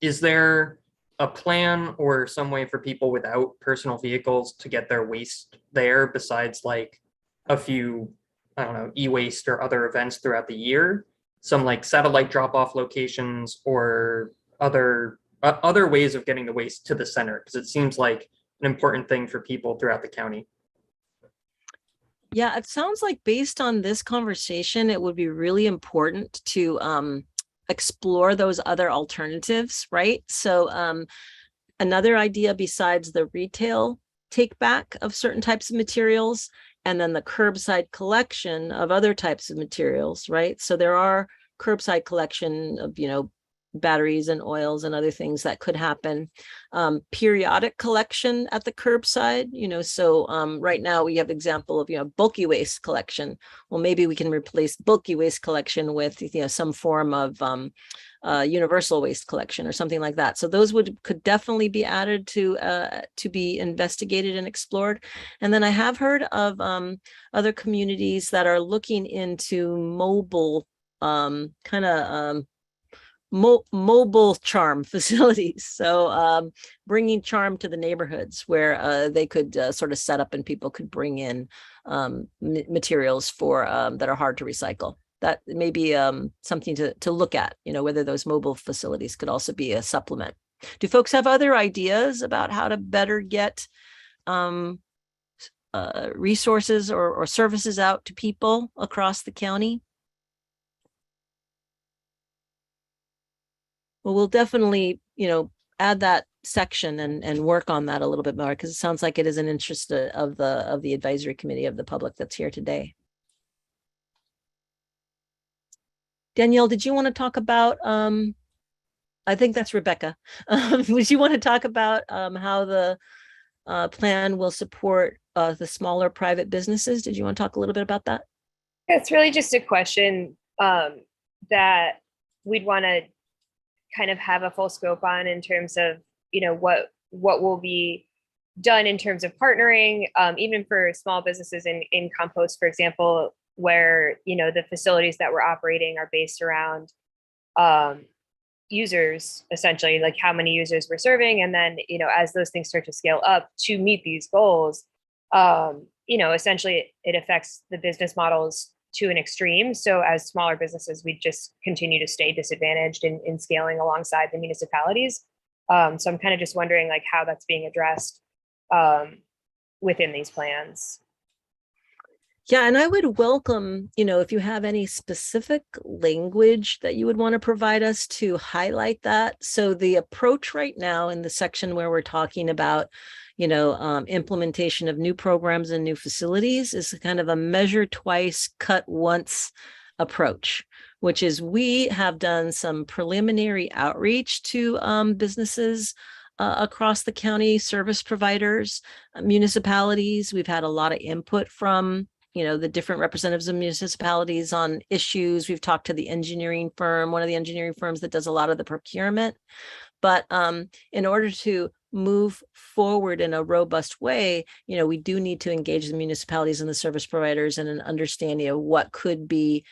Is there a plan or some way for people without personal vehicles to get their waste there besides like a few, I don't know, e-waste or other events throughout the year? Some like satellite drop-off locations or other ways of getting the waste to the center, because it seems like an important thing for people throughout the county. Yeah, it sounds like based on this conversation, it would be really important to explore those other alternatives, right? So another idea besides the retail take back of certain types of materials, and then the curbside collection of other types of materials, right? So there are curbside collection of, you know, batteries and oils and other things that could happen. Periodic collection at the curbside, you know, so right now we have example of, you know, bulky waste collection. Well, maybe we can replace bulky waste collection with, you know, some form of universal waste collection or something like that. So those could definitely be added to be investigated and explored. And then I have heard of other communities that are looking into mobile mobile charm facilities. So bringing charm to the neighborhoods where they could sort of set up and people could bring in materials for that are hard to recycle. That may be something to look at, you know, whether those mobile facilities could also be a supplement. Do folks have other ideas about how to better get resources or services out to people across the county? Well, we'll definitely, you know, add that section and work on that a little bit more, because it sounds like it is an interest of the advisory committee of the public that's here today. Danielle, did you want to talk about I think that's Rebecca. Would you want to talk about how the plan will support the smaller private businesses? Did you want to talk a little bit about that? It's really just a question that we'd want to kind of have a full scope on in terms of, what will be done in terms of partnering, even for small businesses in compost, for example, where, the facilities that we're operating are based around users, essentially, like how many users we're serving. And then, as those things start to scale up to meet these goals, essentially it affects the business models to an extreme. So as smaller businesses, we just continue to stay disadvantaged in scaling alongside the municipalities. So I'm kind of just wondering like how that's being addressed within these plans. Yeah, and I would welcome, if you have any specific language that you would want to provide us to highlight that. So the approach right now in the section where we're talking about, implementation of new programs and new facilities is kind of a measure twice, cut once approach, which is we have done some preliminary outreach to businesses across the county, service providers, municipalities. We've had a lot of input from the different representatives of municipalities on issues. We've talked to the engineering firm, one of the engineering firms that does a lot of the procurement. But in order to move forward in a robust way, we do need to engage the municipalities and the service providers in an understanding of what could be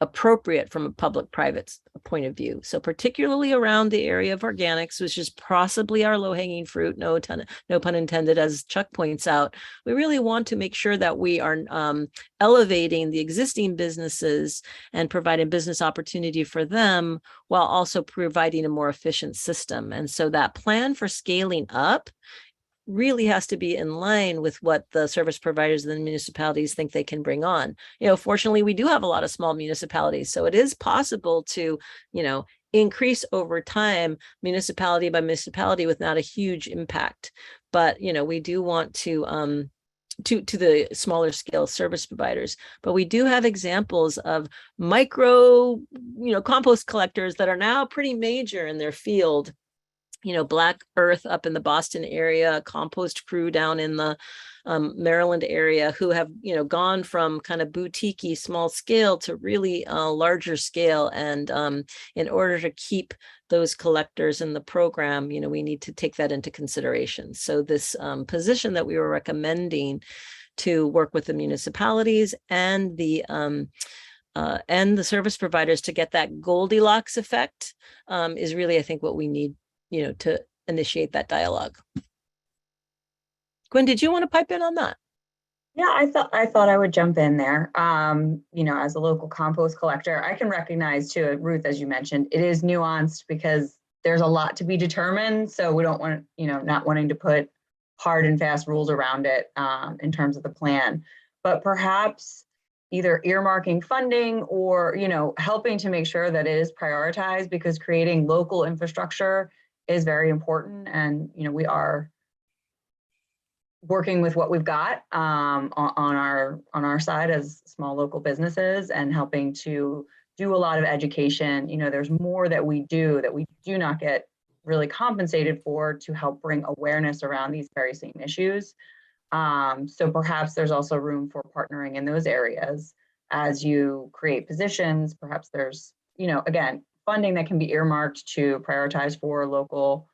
appropriate from a public-private point of view. So particularly around the area of organics, which is possibly our low-hanging fruit, no pun intended, as Chuck points out, we really want to make sure that we are elevating the existing businesses and providing business opportunity for them while also providing a more efficient system. And so that plan for scaling up really has to be in line with what the service providers and the municipalities think they can bring on. Fortunately, we do have a lot of small municipalities, so it is possible to, increase over time, municipality by municipality, with not a huge impact. But, we do want to the smaller scale service providers. But we do have examples of micro, compost collectors that are now pretty major in their field. Black Earth up in the Boston area, Compost Crew down in the Maryland area, who have, gone from kind of boutique-y small scale to really larger scale. And in order to keep those collectors in the program, we need to take that into consideration. So this position that we were recommending to work with the municipalities and the service providers to get that Goldilocks effect is really, I think, what we need to initiate that dialogue. Gwen, did you want to pipe in on that? Yeah, I thought I would jump in there. As a local compost collector, I can recognize too, Ruth, as you mentioned, it is nuanced because there's a lot to be determined. So we don't want, not wanting to put hard and fast rules around it in terms of the plan, but perhaps either earmarking funding or, helping to make sure that it is prioritized, because creating local infrastructure is very important. And, we are working with what we've got on our side as small local businesses and helping to do a lot of education. There's more that we do not get really compensated for to help bring awareness around these very same issues. So perhaps there's also room for partnering in those areas as you create positions. Perhaps there's, again, funding that can be earmarked to prioritize for local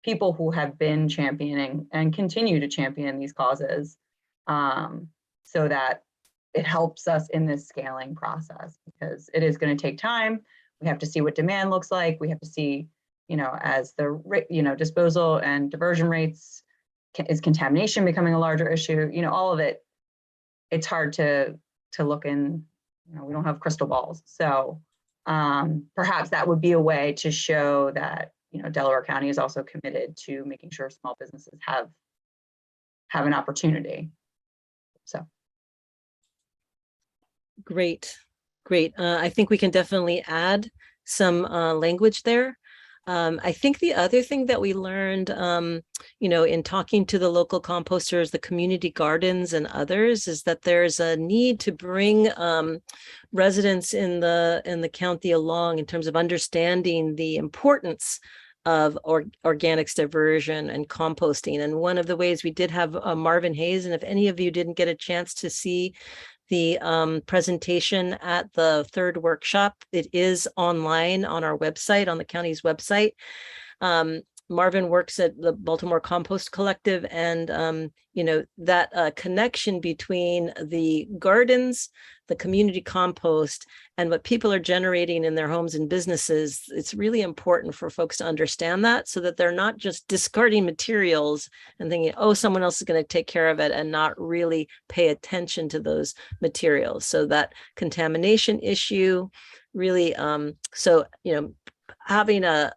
people who have been championing and continue to champion these causes, so that it helps us in this scaling process, because it is going to take time. We have to see what demand looks like. We have to see, as the, disposal and diversion rates, is contamination becoming a larger issue? All of it, it's hard to look in, we don't have crystal balls. So perhaps that would be a way to show that, Delaware County is also committed to making sure small businesses have an opportunity. So. Great. I think we can definitely add some language there. I think the other thing that we learned, in talking to the local composters, the community gardens and others, is that there's a need to bring residents in the county along in terms of understanding the importance of organics diversion and composting. And one of the ways we did have Marvin Hayes, and if any of you didn't get a chance to see the presentation at the third workshop, it is online on our website, on the county's website. Marvin works at the Baltimore Compost Collective, and that connection between the gardens, the community compost, and what people are generating in their homes and businesses, it's really important for folks to understand that, so that they're not just discarding materials and thinking, oh, someone else is going to take care of it, and not really pay attention to those materials. So that contamination issue really, having a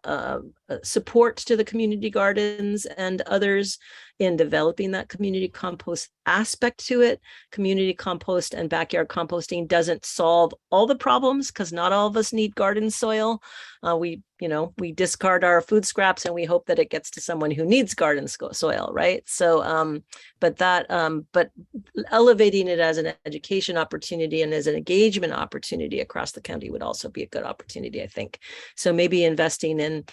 support to the community gardens and others in developing that community compost aspect to it. Community compost and backyard composting doesn't solve all the problems, because not all of us need garden soil. We discard our food scraps and we hope that it gets to someone who needs garden soil, right? So, but elevating it as an education opportunity and as an engagement opportunity across the county would also be a good opportunity, I think. So maybe investing in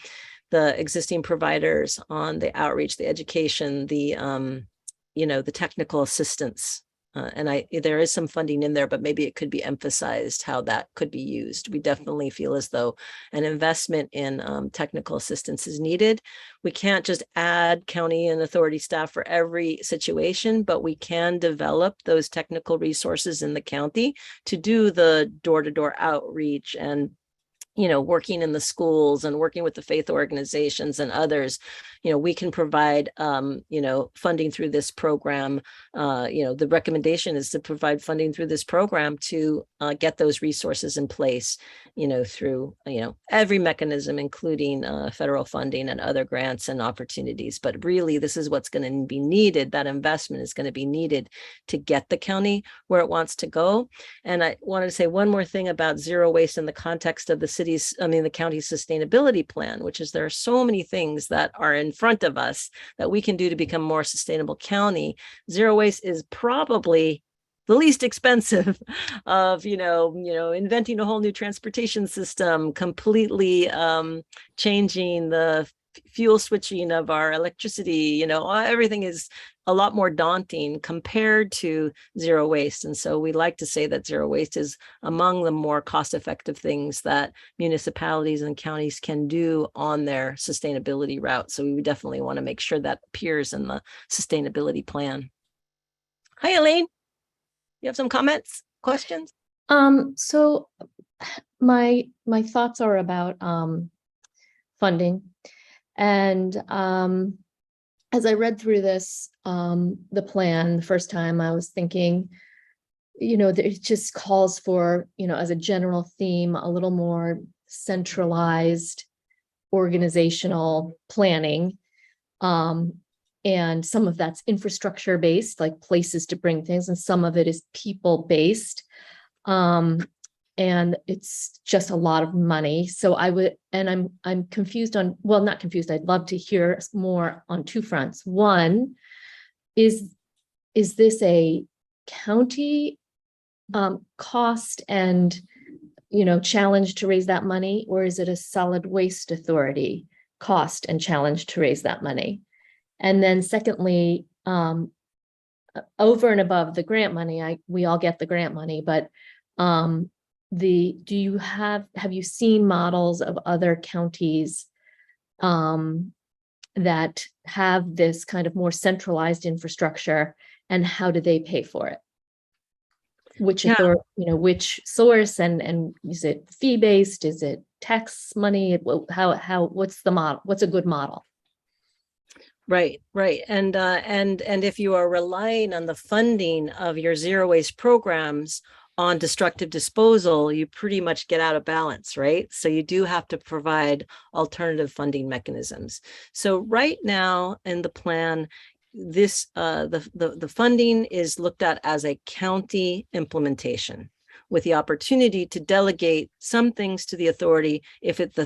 the existing providers on the outreach, the education, the technical assistance. And there is some funding in there, but maybe it could be emphasized how that could be used. We definitely feel as though an investment in technical assistance is needed. We can't just add county and authority staff for every situation, but we can develop those technical resources in the county to do the door-to-door outreach and working in the schools and working with the faith organizations and others. We can provide, funding through this program. The recommendation is to provide funding through this program to get those resources in place, through, every mechanism, including federal funding and other grants and opportunities. But really, this is what's going to be needed. That investment is going to be needed to get the county where it wants to go. And I wanted to say one more thing about zero waste in the context of the county's sustainability plan, which is there are so many things that are in front of us that we can do to become a more sustainable county. Zero waste is probably the least expensive of, inventing a whole new transportation system, completely changing the fuel switching of our electricity. Everything is a lot more daunting compared to zero waste. And so we like to say that zero waste is among the more cost-effective things that municipalities and counties can do on their sustainability route. So we definitely want to make sure that appears in the sustainability plan. Hi, Elaine. You have some comments, questions? So my thoughts are about funding. And as I read through this, the plan the first time, I was thinking, that it just calls for, as a general theme, a little more centralized organizational planning. And some of that's infrastructure based, like places to bring things, and some of it is people based. And it's just a lot of money. So I'm confused on, well, not confused. I'd love to hear more on two fronts. One, is this a county cost and, challenge to raise that money, or is it a solid waste authority cost and challenge to raise that money? And then secondly, over and above the grant money, we all get the grant money, but have you seen models of other counties that have this kind of more centralized infrastructure, and how do they pay for it? Which authority, which source, and is it fee-based? Is it tax money? What's the model? What's a good model? Right. And if you are relying on the funding of your zero waste programs on destructive disposal, you pretty much get out of balance, right? So you do have to provide alternative funding mechanisms. So right now in the plan, this the funding is looked at as a county implementation. with the opportunity to delegate some things to the authority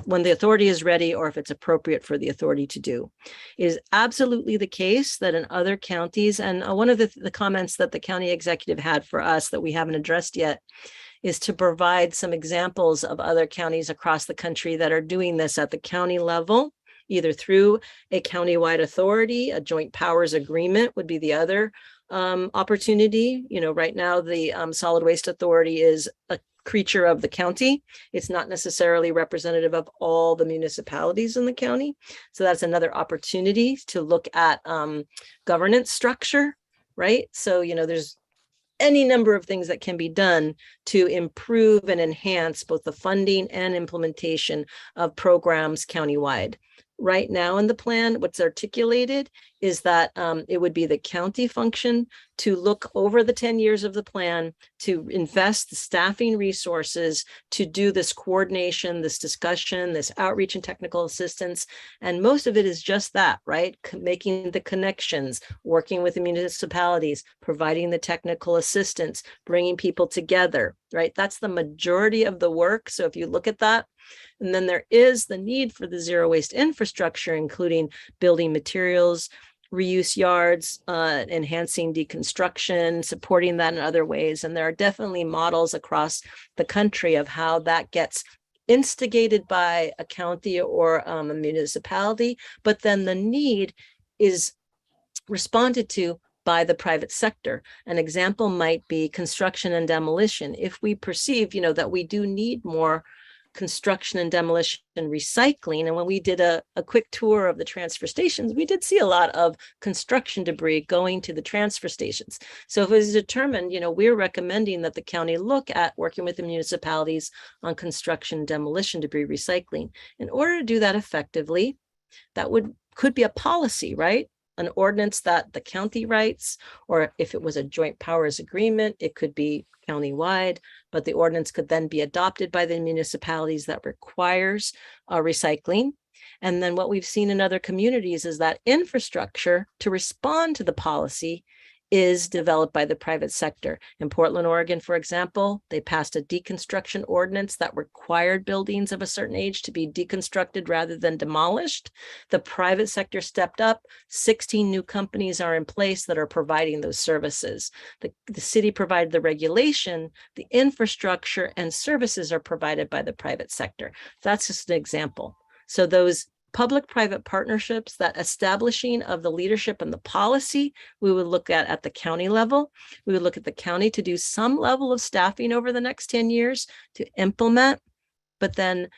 when the authority is ready or if it's appropriate for the authority to do. It is absolutely the case that in other counties, and one of the comments that the county executive had for us that we haven't addressed yet is to provide some examples of other counties across the country that are doing this at the county level, either through a countywide authority. A joint powers agreement would be the other opportunity. Right now the Solid Waste Authority is a creature of the county. It's not necessarily representative of all the municipalities in the county. So that's another opportunity to look at governance structure, right? So, there's any number of things that can be done to improve and enhance both the funding and implementation of programs countywide. Right now in the plan, what's articulated is that it would be the county function to look over the 10 years of the plan, to invest the staffing resources to do this coordination, this discussion, this outreach and technical assistance. And most of it is just that, right? Making the connections, working with the municipalities, providing the technical assistance, bringing people together, right? That's the majority of the work. So if you look at that, and then there is the need for the zero waste infrastructure, including building materials, reuse yards, enhancing deconstruction, supporting that in other ways. And there are definitely models across the country of how that gets instigated by a county or a municipality, but then the need is responded to by the private sector. An example might be construction and demolition. If we perceive, that we do need more construction and demolition and recycling. And when we did a quick tour of the transfer stations, we did see a lot of construction debris going to the transfer stations. So if it is determined, we're recommending that the county look at working with the municipalities on construction and demolition debris recycling. In order to do that effectively, that could be a policy, right? An ordinance that the county writes, or if it was a joint powers agreement, it could be countywide, but the ordinance could then be adopted by the municipalities that requires recycling. And then what we've seen in other communities is that infrastructure to respond to the policy is developed by the private sector. In Portland, Oregon, for example, they passed a deconstruction ordinance that required buildings of a certain age to be deconstructed rather than demolished. The private sector stepped up. 16 new companies are in place that are providing those services. The city provided the regulation, the infrastructure and services are provided by the private sector. That's just an example. So those public-private partnerships, that establishing of the leadership and the policy, we would look at the county level. We would look at the county to do some level of staffing over the next 10 years to implement, but then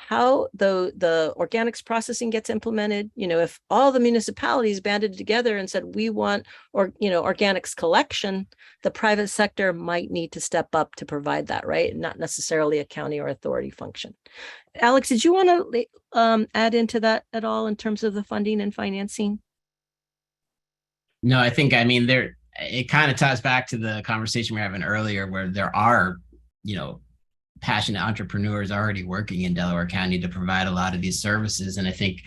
how the organics processing gets implemented. If all the municipalities banded together and said, we want organics collection, the private sector might need to step up to provide that, right? Not necessarily a county or authority function. Alex, did you want to add into that at all in terms of the funding and financing? No, I think, it kind of ties back to the conversation we were having earlier, where there are, passionate entrepreneurs already working in Delaware County to provide a lot of these services. And I think,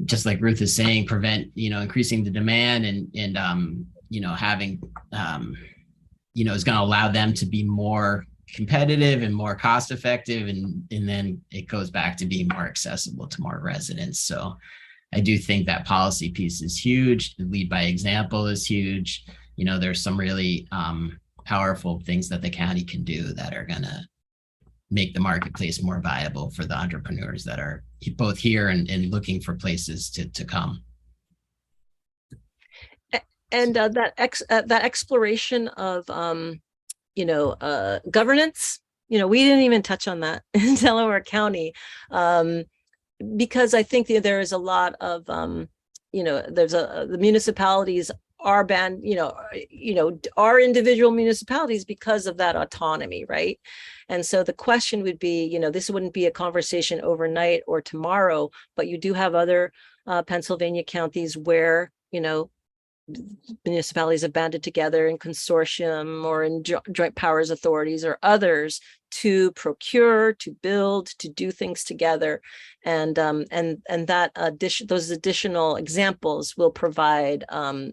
just like Ruth is saying, increasing the demand and having, is going to allow them to be more competitive and more cost effective. And then it goes back to being more accessible to more residents. So I do think that policy piece is huge. The lead by example is huge. There's some really powerful things that the county can do that are going to make the marketplace more viable for the entrepreneurs that are both here and looking for places to come. And that exploration of governance, we didn't even touch on that in Delaware County, because I think there is a lot of the municipalities are banned, are individual municipalities because of that autonomy, right? And so the question would be, this wouldn't be a conversation overnight or tomorrow, but you do have other Pennsylvania counties where, municipalities have banded together in consortium or in joint powers authorities or others to procure, to build, to do things together, and that those additional examples will provide,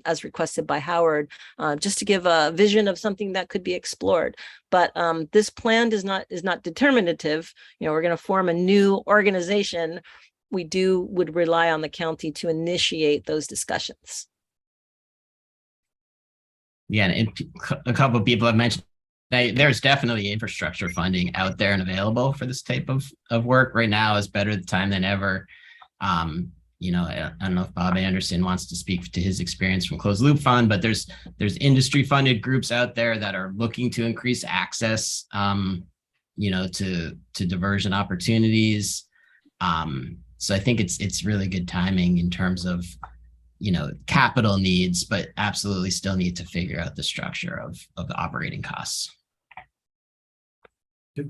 as requested by Howard, just to give a vision of something that could be explored. But this plan is not determinative. We're going to form a new organization. We would rely on the county to initiate those discussions. Yeah, and a couple of people have mentioned that there's definitely infrastructure funding out there and available for this type of work. Right now is better time than ever. I don't know if Bob Anderson wants to speak to his experience from Closed Loop Fund, but there's industry funded groups out there that are looking to increase access, to diversion opportunities. So I think it's really good timing in terms of capital needs, but absolutely still need to figure out the structure of the operating costs.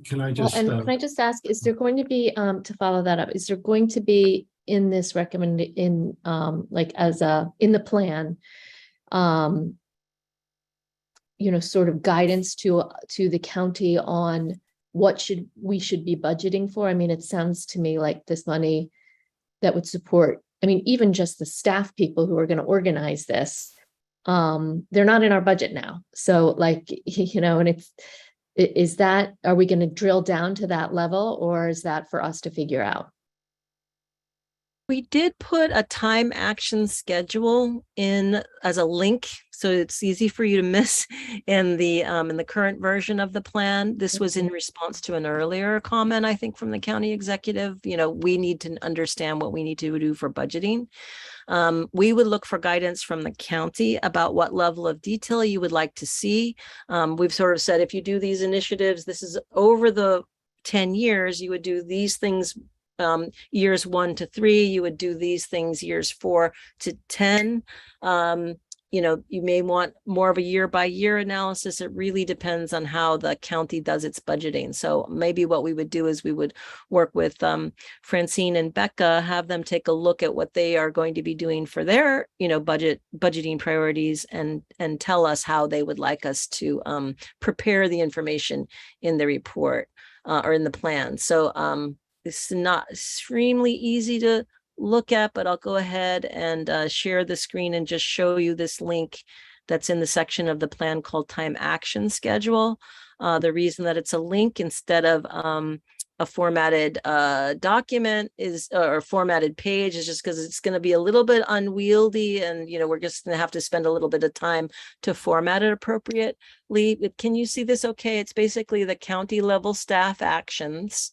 Can I just can I just ask, is there going to be to follow that up, is there going to be in this in the plan sort of guidance to the county on what we should be budgeting for? I mean, it sounds to me like this money that would support, even just the staff people who are going to organize this, they're not in our budget now. So and are we going to drill down to that level, or is that for us to figure out? We did put a time action schedule in as a link, so it's easy for you to miss in the current version of the plan. This was in response to an earlier comment, I think, from the county executive. We need to understand what we need to do for budgeting. We would look for guidance from the county about what level of detail you would like to see. We've sort of said, if you do these initiatives, this is over the 10 years, you would do these things years 1 to 3, you would do these things years 4 to 10. You may want more of a year by year analysis. It really depends on how the county does its budgeting. So maybe what we would do is we would work with Francine and Becca, have them take a look at what they are going to be doing for their budgeting priorities, and tell us how they would like us to prepare the information in the report or in the plan. So it's not extremely easy to look at, but I'll go ahead and share the screen and just show you this link that's in the section of the plan called Time Action Schedule. The reason that it's a link instead of a formatted document or formatted page is just because it's going to be a little bit unwieldy, and we're just going to have to spend a little bit of time to format it appropriately. Can you see this okay? It's basically the county level staff actions,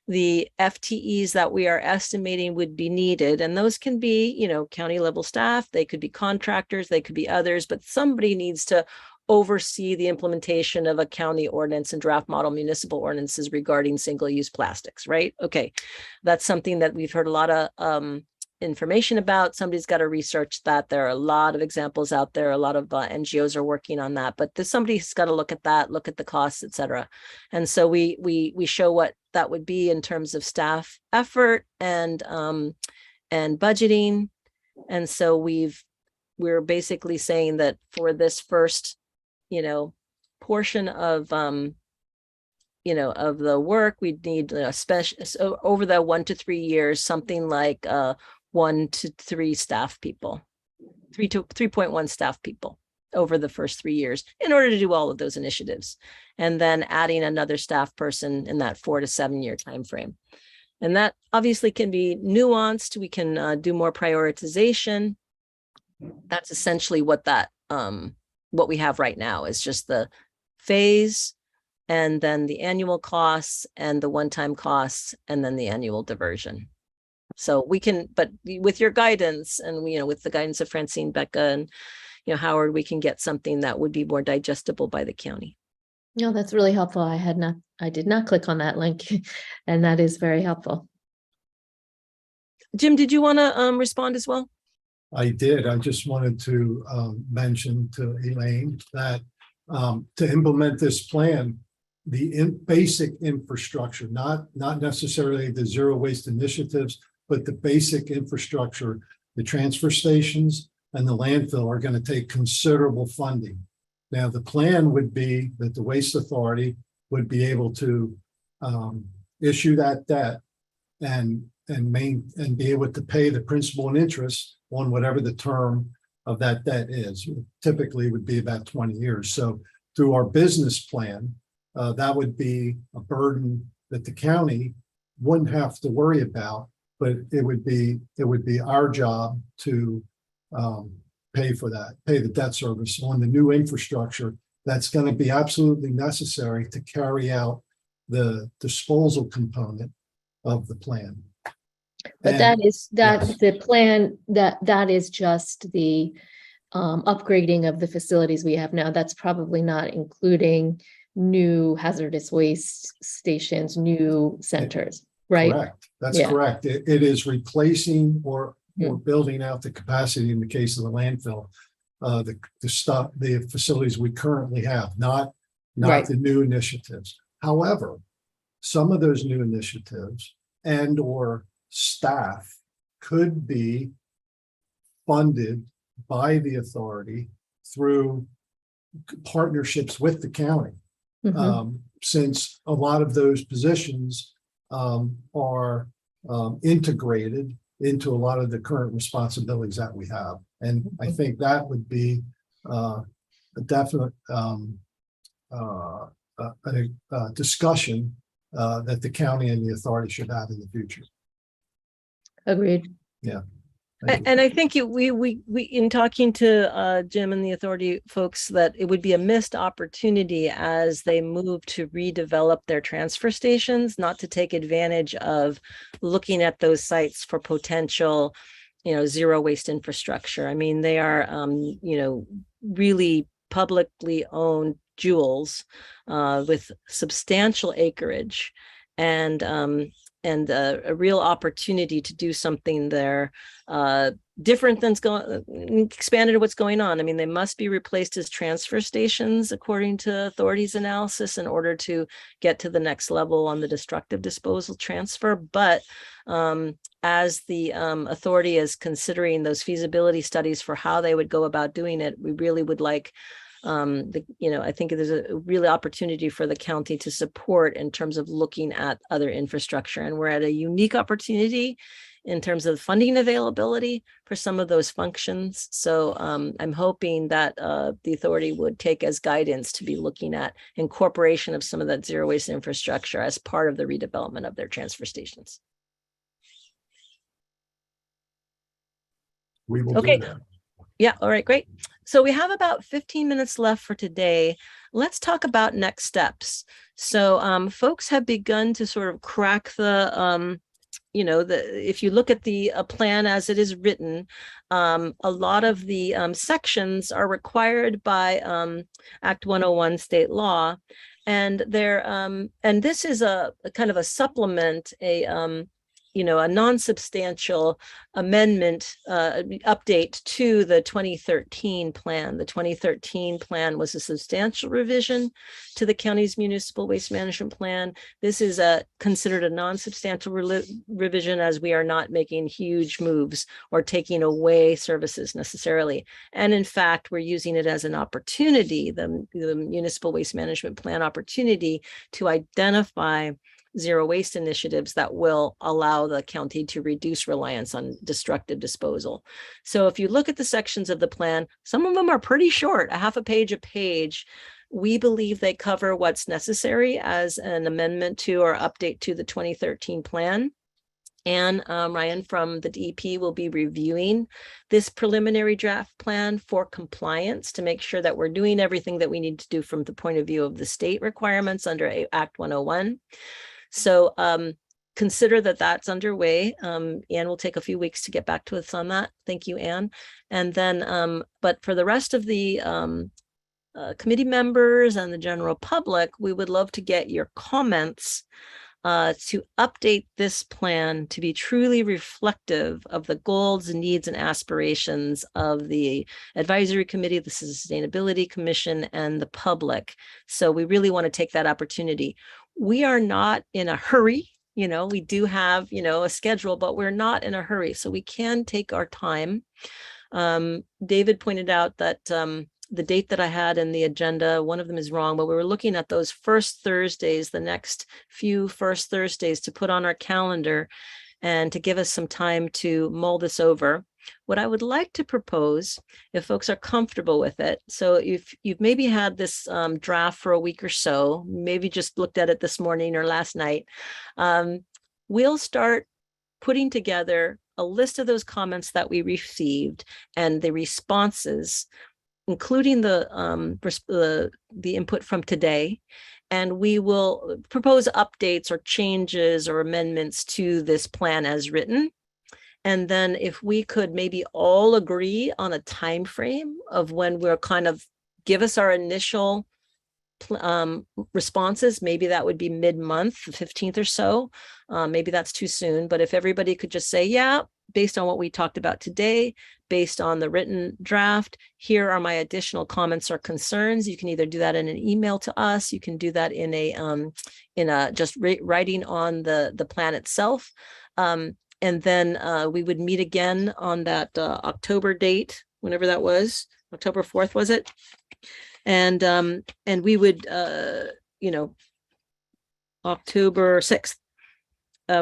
the FTEs that we are estimating would be needed. And those can be, county level staff, they could be contractors, they could be others, but somebody needs to oversee the implementation of a county ordinance and draft model municipal ordinances regarding single-use plastics, right? Okay, that's something that we've heard a lot of information about. Somebody's got to research that. There are a lot of examples out there. A lot of NGOs are working on that, but somebody's got to look at that, look at the costs, et cetera. And so we show what that would be in terms of staff effort and budgeting. And so we're basically saying that for this first, portion of of the work, we'd need a special, so over the 1 to 3 years, something like 1 to 3 staff people, 3.1 staff people over the first 3 years in order to do all of those initiatives, and then adding another staff person in that 4 to 7 year time frame. And that obviously can be nuanced. We can do more prioritization. That's essentially what what we have right now is just the phase, and then the annual costs and the one-time costs, and then the annual diversion. So we can, but with your guidance and, with the guidance of Francine, Becca, and, Howard, we can get something that would be more digestible by the county. No, that's really helpful. I did not click on that link, and that is very helpful. Jim, did you want to respond as well? I did. I just wanted to mention to Elaine that to implement this plan, the basic infrastructure, not necessarily the zero waste initiatives, but the basic infrastructure, the transfer stations, and the landfill are going to take considerable funding. Now, the plan would be that the Waste Authority would be able to issue that debt and be able to pay the principal and interest on whatever the term of that debt is. Typically would be about 20 years. So through our business plan, that would be a burden that the county wouldn't have to worry about, but it would be our job to pay for that, pay the debt service on the new infrastructure that's going to be absolutely necessary to carry out the disposal component of the plan. But And- that is yes. the plan, that is just the upgrading of the facilities we have now. That's probably not including new hazardous waste stations, new centers, right? Correct. That's Yeah. correct. It is replacing or building out the capacity in the case of the landfill, the facilities we currently have, not Right. the new initiatives. However, some of those new initiatives and or staff could be funded by the authority through partnerships with the county. Since a lot of those positions are integrated into a lot of the current responsibilities that we have. And I think that would be a definite discussion that the county and the authority should have in the future. Agreed. Yeah. And I think we in talking to Jim and the authority folks, that it would be a missed opportunity as they move to redevelop their transfer stations, not to take advantage of looking at those sites for potential, zero waste infrastructure. I mean, they are, really publicly owned jewels with substantial acreage and a real opportunity to do something there different than expanded to what's going on. I mean, they must be replaced as transfer stations according to authorities' analysis in order to get to the next level on the destructive disposal transfer. But as the authority is considering those feasibility studies for how they would go about doing it, we really would like I think there's a real opportunity for the county to support in terms of looking at other infrastructure. And we're at a unique opportunity in terms of funding availability for some of those functions. So I'm hoping that the authority would take as guidance to be looking at incorporation of some of that zero waste infrastructure as part of the redevelopment of their transfer stations. We will Okay. do that. Yeah. All right, great. So we have about 15 minutes left for today. Let's talk about next steps. So folks have begun to sort of crack the, if you look at the plan as it is written, a lot of the sections are required by Act 101 state law. And they're, and this is a kind of a supplement, a non-substantial amendment update to the 2013 plan. The 2013 plan was a substantial revision to the county's municipal waste management plan. This is considered a non-substantial revision, as we are not making huge moves or taking away services necessarily. And in fact, we're using it as an opportunity, the municipal waste management plan opportunity, to identify zero waste initiatives that will allow the county to reduce reliance on destructive disposal. So if you look at the sections of the plan, some of them are pretty short, a half a page. We believe they cover what's necessary as an amendment to or update to the 2013 plan. And Ryan from the DEP will be reviewing this preliminary draft plan for compliance to make sure that we're doing everything that we need to do from the point of view of the state requirements under Act 101. So consider that that's underway. Anne will take a few weeks to get back to us on that. Thank you, Anne. And then, but for the rest of the committee members and the general public, we would love to get your comments to update this plan to be truly reflective of the goals, needs, and aspirations of the advisory committee, the Sustainability Commission, and the public. So we really want to take that opportunity. We are not in a hurry. We do have, a schedule, but we're not in a hurry. So we can take our time. David pointed out that the date that I had in the agenda, one of them is wrong, but we were looking at those first Thursdays, the next few first Thursdays to put on our calendar and to give us some time to mull this over. What I would like to propose, if folks are comfortable with it, so if you've maybe had this draft for a week or so, maybe just looked at it this morning or last night, we'll start putting together a list of those comments that we received and the responses, including the input from today. And we will propose updates or changes or amendments to this plan as written. And then if we could maybe all agree on a time frame of when we're kind of give us our initial responses, maybe that would be mid-month, the 15th or so. Maybe that's too soon, but if everybody could just say, yeah, based on what we talked about today, based on the written draft, here are my additional comments or concerns. You can either do that in an email to us. You can do that in a just writing on the plan itself. And then we would meet again on that October date, whenever that was, October 4th, was it? And we would, October 6th,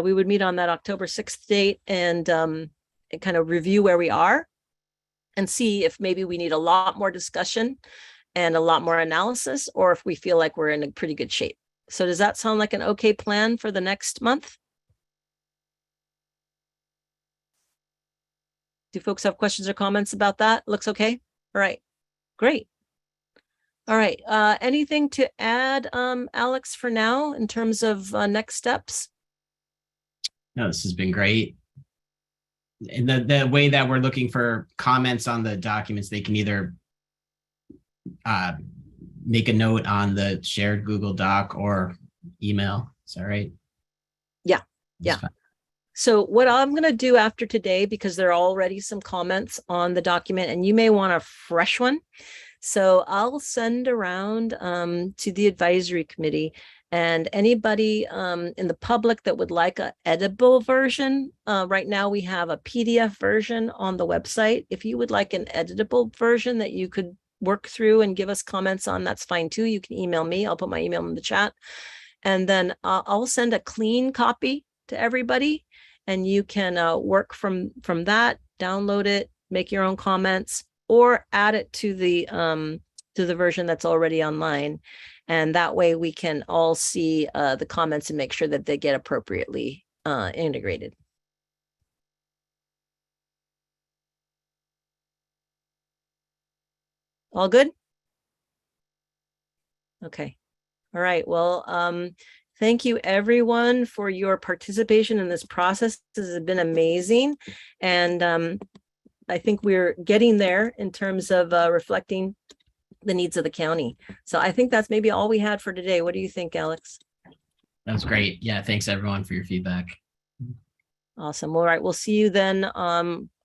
we would meet on that October 6th date and kind of review where we are and see if maybe we need a lot more discussion and a lot more analysis, or if we feel like we're in a pretty good shape. So does that sound like an okay plan for the next month? Do folks have questions or comments about that? Looks okay? All right, great. All right, anything to add, Alex, for now in terms of next steps? No, this has been great. And the way that we're looking for comments on the documents, they can either make a note on the shared Google Doc or email. Is that right? Yeah, yeah. So what I'm going to do after today, because there are already some comments on the document and you may want a fresh one. So I'll send around to the advisory committee, and anybody in the public that would like an editable version. Right now we have a PDF version on the website. If you would like an editable version that you could work through and give us comments on, that's fine too. You can email me. I'll put my email in the chat. And then I'll send a clean copy to everybody, and you can work from that, download it, make your own comments, or add it to the version that's already online. And that way we can all see the comments and make sure that they get appropriately integrated. All good? Okay. All right. Well, thank you everyone for your participation in this process. This has been amazing. And I think we're getting there in terms of reflecting the needs of the county. So I think that's maybe all we had for today. What do you think, Alex? That's great. Yeah, thanks everyone for your feedback. Awesome. All right, we'll see you then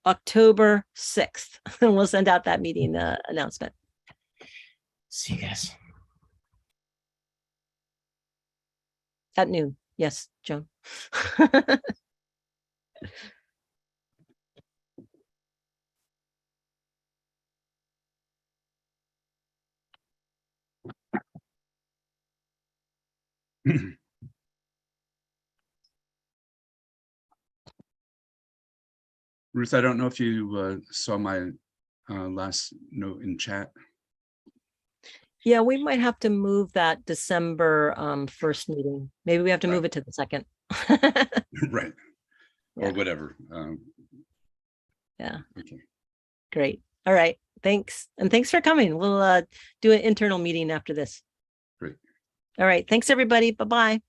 October 6th. And we'll send out that meeting announcement. See you guys. At noon. Yes, Joan. Ruth, I don't know if you saw my last note in chat. Yeah, we might have to move that December 1st meeting. Maybe we have to move it to the 2nd. Right. Yeah. Or whatever. Yeah. Okay. Great. All right. Thanks. And thanks for coming. We'll do an internal meeting after this. Great. All right. Thanks, everybody. Bye-bye.